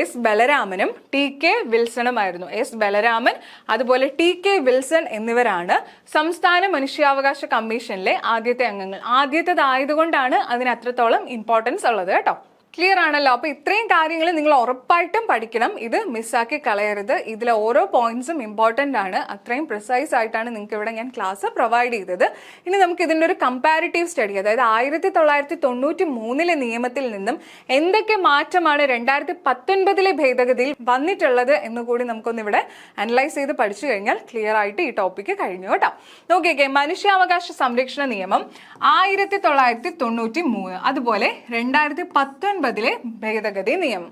S ബലരാമനും TK വിൽസണുമായിരുന്നു. S ബലരാമൻ അതുപോലെ TK വിൽസൺ എന്നിവരാണ് സംസ്ഥാന മനുഷ്യാവകാശ കമ്മീഷനിലെ ആദ്യത്തെ അംഗങ്ങൾ. ആദ്യത്തേതായതുകൊണ്ടാണ് അതിന് അത്രത്തോളം ഇമ്പോർട്ടൻസ് ഉള്ളത് കേട്ടോ. ക്ലിയർ ആണല്ലോ? അപ്പൊ ഇത്രയും കാര്യങ്ങൾ നിങ്ങൾ ഉറപ്പായിട്ടും പഠിക്കണം. ഇത് മിസ്സാക്കി കളയരുത്. ഇതിലെ ഓരോ പോയിന്റ്സും ഇമ്പോർട്ടൻ്റ് ആണ്. അത്രയും പ്രിസൈസ് ആയിട്ടാണ് നിങ്ങൾക്ക് ഇവിടെ ഞാൻ ക്ലാസ് പ്രൊവൈഡ് ചെയ്തത്. ഇനി നമുക്ക് ഇതിൻ്റെ ഒരു കമ്പാരിറ്റീവ് സ്റ്റഡി, അതായത് 1993 നിയമത്തിൽ നിന്നും എന്തൊക്കെ മാറ്റമാണ് 2019 ഭേദഗതിയിൽ വന്നിട്ടുള്ളത് എന്നുകൂടി നമുക്കൊന്ന് ഇവിടെ അനലൈസ് ചെയ്ത് പഠിച്ചു കഴിഞ്ഞാൽ ക്ലിയർ ആയിട്ട് ഈ ടോപ്പിക്ക് കഴിഞ്ഞു കേട്ടോ. നോക്കിക്കേ, മനുഷ്യാവകാശ സംരക്ഷണ നിയമം 1993, അതുപോലെ 2019 ഭേദഗതി നിയമം.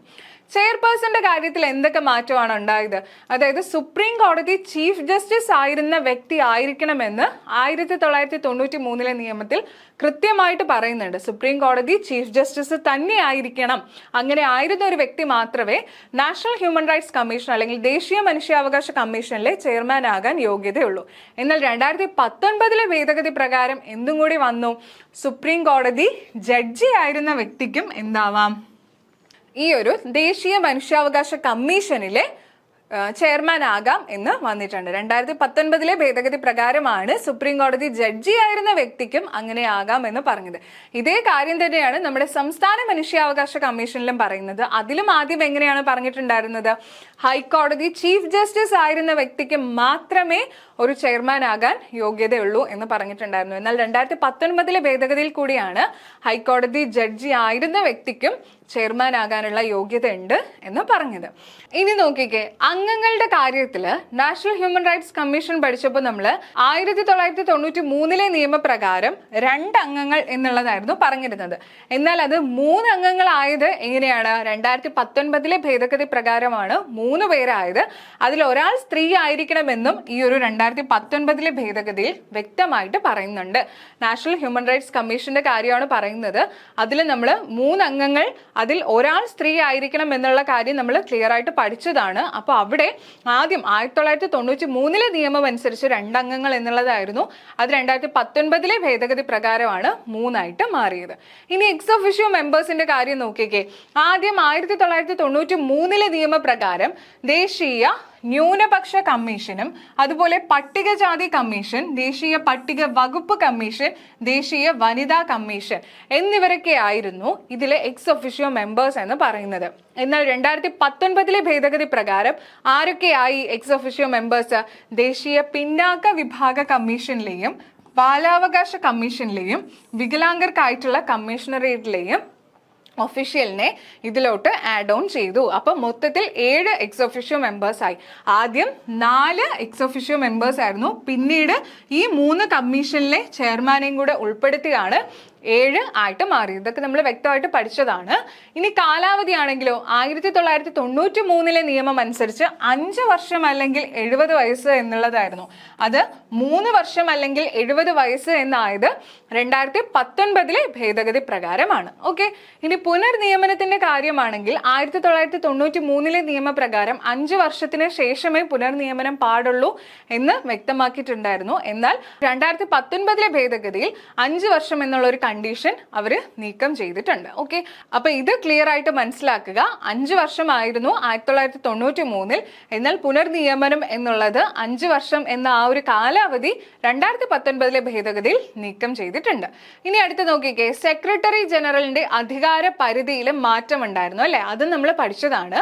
ചെയർപേഴ്സന്റെ കാര്യത്തിൽ എന്തൊക്കെ മാറ്റമാണ് ഉണ്ടായത്? അതായത് സുപ്രീം കോടതി ചീഫ് ജസ്റ്റിസ് ആയിരുന്ന വ്യക്തി ആയിരിക്കണമെന്ന് 1993 നിയമത്തിൽ കൃത്യമായിട്ട് പറയുന്നുണ്ട്. സുപ്രീം കോടതി ചീഫ് ജസ്റ്റിസ് തന്നെ ആയിരിക്കണം. അങ്ങനെ ആയിരുന്ന ഒരു വ്യക്തി മാത്രമേ നാഷണൽ ഹ്യൂമൻ റൈറ്റ്സ് കമ്മീഷൻ അല്ലെങ്കിൽ ദേശീയ മനുഷ്യാവകാശ കമ്മീഷനിലെ ചെയർമാൻ ആകാൻ യോഗ്യതയുള്ളൂ. എന്നാൽ 2019 ഭേദഗതി പ്രകാരം എന്തും കൂടി വന്നു? സുപ്രീം കോടതി ജഡ്ജി ആയിരുന്ന വ്യക്തിക്കും എന്താവാം? ഈ ഒരു ദേശീയ മനുഷ്യാവകാശ കമ്മീഷനിലെ ചെയർമാൻ ആകാം എന്ന് വന്നിട്ടുണ്ട്. 2019 ഭേദഗതി പ്രകാരമാണ് സുപ്രീം കോടതി ജഡ്ജി ആയിരുന്ന വ്യക്തിക്കും അങ്ങനെ ആകാം എന്ന് പറഞ്ഞത്. ഇതേ കാര്യം തന്നെയാണ് നമ്മുടെ സംസ്ഥാന മനുഷ്യാവകാശ കമ്മീഷനിലും പറയുന്നത്. അതിലും ആദ്യം എങ്ങനെയാണ് പറഞ്ഞിട്ടുണ്ടായിരുന്നത്? ഹൈക്കോടതി ചീഫ് ജസ്റ്റിസ് ആയിരുന്ന വ്യക്തിക്ക് മാത്രമേ ഒരു ചെയർമാൻ ആകാൻ യോഗ്യതയുള്ളൂ എന്ന് പറഞ്ഞിട്ടുണ്ടായിരുന്നു. എന്നാൽ 2019 ഭേദഗതിയിൽ കൂടിയാണ് ഹൈക്കോടതി ജഡ്ജി ആയിരുന്ന വ്യക്തിക്കും ചെയർമാൻ ആകാനുള്ള യോഗ്യത ഉണ്ട് എന്ന് പറഞ്ഞത്. ഇനി നോക്കിക്കേ, അംഗങ്ങളുടെ കാര്യത്തിൽ നാഷണൽ ഹ്യൂമൻ റൈറ്റ്സ് കമ്മീഷൻ പഠിച്ചപ്പോൾ നമ്മൾ 1993 നിയമപ്രകാരം 2 അംഗങ്ങൾ എന്നുള്ളതായിരുന്നു പറഞ്ഞിരുന്നത്. എന്നാൽ അത് 3 അംഗങ്ങളായത് എങ്ങനെയാണ്? 2019 ഭേദഗതി പ്രകാരമാണ് 3 പേരായത്. അതിൽ ഒരാൾ സ്ത്രീ ആയിരിക്കണമെന്നും ഈ ഒരു 2019 ഭേദഗതിയിൽ വ്യക്തമായിട്ട് പറയുന്നുണ്ട്. നാഷണൽ ഹ്യൂമൻ റൈറ്റ്സ് കമ്മീഷന്റെ കാര്യമാണ് പറയുന്നത്. അതിൽ നമ്മൾ 3 അംഗങ്ങൾ, അതിൽ ഒരാൾ സ്ത്രീ ആയിരിക്കണം എന്നുള്ള കാര്യം നമ്മൾ ക്ലിയർ ആയിട്ട് പഠിച്ചതാണ്. അപ്പോൾ അവിടെ ആദ്യം 1993 നിയമം അനുസരിച്ച് 2 അംഗങ്ങൾ എന്നുള്ളതായിരുന്നു. അത് 2019 ഭേദഗതി പ്രകാരമാണ് 3 ആയിട്ട് മാറിയത്. ഇനി എക്സ് ഒഫീഷ്യോ മെമ്പേഴ്സിന്റെ കാര്യം നോക്കിക്കേ. ആദ്യം 1993 നിയമപ്രകാരം ദേശീയ ന്യൂനപക്ഷ കമ്മീഷനും അതുപോലെ പട്ടികജാതി കമ്മീഷൻ, ദേശീയ പട്ടിക വകുപ്പ് കമ്മീഷൻ, ദേശീയ വനിതാ കമ്മീഷൻ എന്നിവരൊക്കെ ആയിരുന്നു ഇതിലെ എക്സ് ഒഫീഷ്യോ മെമ്പേഴ്സ് എന്ന് പറയുന്നത്. എന്നാൽ 2019 ഭേദഗതി പ്രകാരം ആരൊക്കെയായി എക്സ് ഒഫീഷ്യോ മെമ്പേഴ്സ്? ദേശീയ പിന്നാക്ക വിഭാഗ കമ്മീഷനിലെയും ബാലാവകാശ കമ്മീഷനിലെയും വികലാംഗർക്കായിട്ടുള്ള കമ്മീഷണറേറ്റിലെയും ഒഫീഷ്യലിനെ ഇതിലോട്ട് ആഡ് ഓൺ ചെയ്തു. അപ്പൊ മൊത്തത്തിൽ 7 എക്സ് ഒഫീഷ്യോ മെമ്പേഴ്സ് ആയി. ആദ്യം 4 എക്സ് ഒഫീഷ്യോ മെമ്പേഴ്സ് ആയിരുന്നു, പിന്നീട് ഈ 3 കമ്മീഷനിലെ ചെയർമാനെയും കൂടെ ഉൾപ്പെടുത്തിയാണ് 7 ആയിട്ട് മാറി. ഇതൊക്കെ നമ്മൾ വ്യക്തമായിട്ട് പഠിച്ചതാണ്. ഇനി കാലാവധി ആണെങ്കിലോ 1993 നിയമം അനുസരിച്ച് 5 വർഷം അല്ലെങ്കിൽ 70 വയസ്സ് എന്നുള്ളതായിരുന്നു. അത് 3 വർഷം അല്ലെങ്കിൽ 70 വയസ്സ് എന്നായത് 2019 ഭേദഗതി പ്രകാരമാണ്. ഓക്കെ, ഇനി പുനർനിയമനത്തിന്റെ കാര്യമാണെങ്കിൽ 1993 നിയമപ്രകാരം 5 വർഷത്തിന് ശേഷമേ പുനർനിയമനം പാടുള്ളൂ എന്ന് വ്യക്തമാക്കിയിട്ടുണ്ടായിരുന്നു. എന്നാൽ 2019 ഭേദഗതിയിൽ 5 വർഷം എന്നുള്ള ഒരു കണ്ടീഷൻ അവര് നീക്കം ചെയ്തിട്ടുണ്ട്. ഓക്കെ, അപ്പൊ ഇത് ക്ലിയർ ആയിട്ട് മനസ്സിലാക്കുക. 5 വർഷമായിരുന്നു 1993, എന്നാൽ പുനർനിയമനം എന്നുള്ളത് 5 വർഷം എന്ന ആ ഒരു കാലാവധി 2019 ഭേദഗതിയിൽ നീക്കം ചെയ്തിട്ടുണ്ട്. ഇനി അടുത്ത് നോക്കിക്കേ, സെക്രട്ടറി ജനറലിന്റെ അധികാര പരിധിയിൽ മാറ്റം ഉണ്ടായിരുന്നു അല്ലെ, അത് നമ്മൾ പഠിച്ചതാണ്.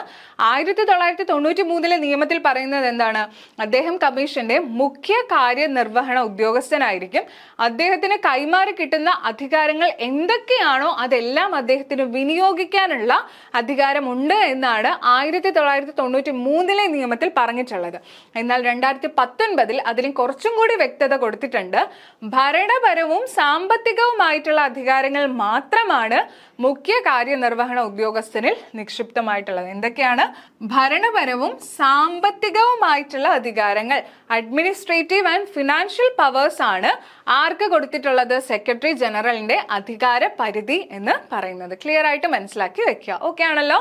1993 നിയമത്തിൽ പറയുന്നത് എന്താണ്? അദ്ദേഹം കമ്മീഷന്റെ മുഖ്യ കാര്യനിർവഹണ ഉദ്യോഗസ്ഥനായിരിക്കും. അദ്ദേഹത്തിന് കൈമാറി കിട്ടുന്ന അധികാരങ്ങൾ എന്തൊക്കെയാണോ അതെല്ലാം അദ്ദേഹത്തിന് വിനിയോഗിക്കാനുള്ള അധികാരമുണ്ട് എന്നാണ് 1993 നിയമത്തിൽ പറഞ്ഞിട്ടുള്ളത്. എന്നാൽ 2019 അതിന് കുറച്ചും കൂടി വ്യക്തത കൊടുത്തിട്ടുണ്ട്. ഭരണപരവും സാമ്പത്തികവുമായിട്ടുള്ള അധികാരങ്ങൾ മാത്രമാണ് മുഖ്യ കാര്യനിർവഹണ ഉദ്യോഗസ്ഥനിൽ നിക്ഷിപ്തമായിട്ടുള്ളത്. എന്തൊക്കെയാണ്? ഭരണപരവും സാമ്പത്തികവുമായിട്ടുള്ള അധികാരങ്ങൾ, അഡ്മിനിസ്ട്രേറ്റീവ് ആൻഡ് ഫിനാൻഷ്യൽ പവേഴ്സ് ആണ് ആർക്ക് കൊടുത്തിട്ടുള്ളത്? സെക്രട്ടറി ജനറലിന്റെ അധികാര പരിധി എന്ന് പറയുന്നത്. ക്ലിയർ ആയിട്ട് മനസ്സിലാക്കി വെക്കുക. ഓക്കെ ആണല്ലോ?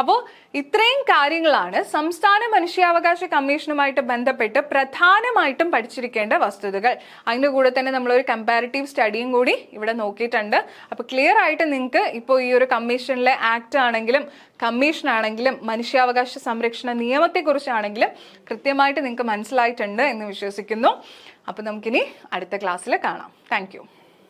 അപ്പോൾ ഇത്രയും കാര്യങ്ങളാണ് സംസ്ഥാന മനുഷ്യാവകാശ കമ്മീഷനുമായിട്ട് ബന്ധപ്പെട്ട് പ്രധാനമായിട്ടും പഠിച്ചിരിക്കേണ്ട വസ്തുതകൾ. അതിൻ്റെ കൂടെ തന്നെ നമ്മളൊരു കമ്പാരിറ്റീവ് സ്റ്റഡിയും കൂടി ഇവിടെ നോക്കിയിട്ടുണ്ട്. അപ്പോൾ ക്ലിയർ ആയിട്ട് നിങ്ങൾക്ക് ഇപ്പോൾ ഈ ഒരു കമ്മീഷനിലെ ആക്ട് ആണെങ്കിലും കമ്മീഷൻ ആണെങ്കിലും മനുഷ്യാവകാശ സംരക്ഷണ നിയമത്തെക്കുറിച്ചാണെങ്കിലും കൃത്യമായിട്ട് നിങ്ങൾക്ക് മനസ്സിലായിട്ടുണ്ട് എന്ന് വിശ്വസിക്കുന്നു. അപ്പോൾ നമുക്കിനി അടുത്ത ക്ലാസ്സിൽ കാണാം. താങ്ക്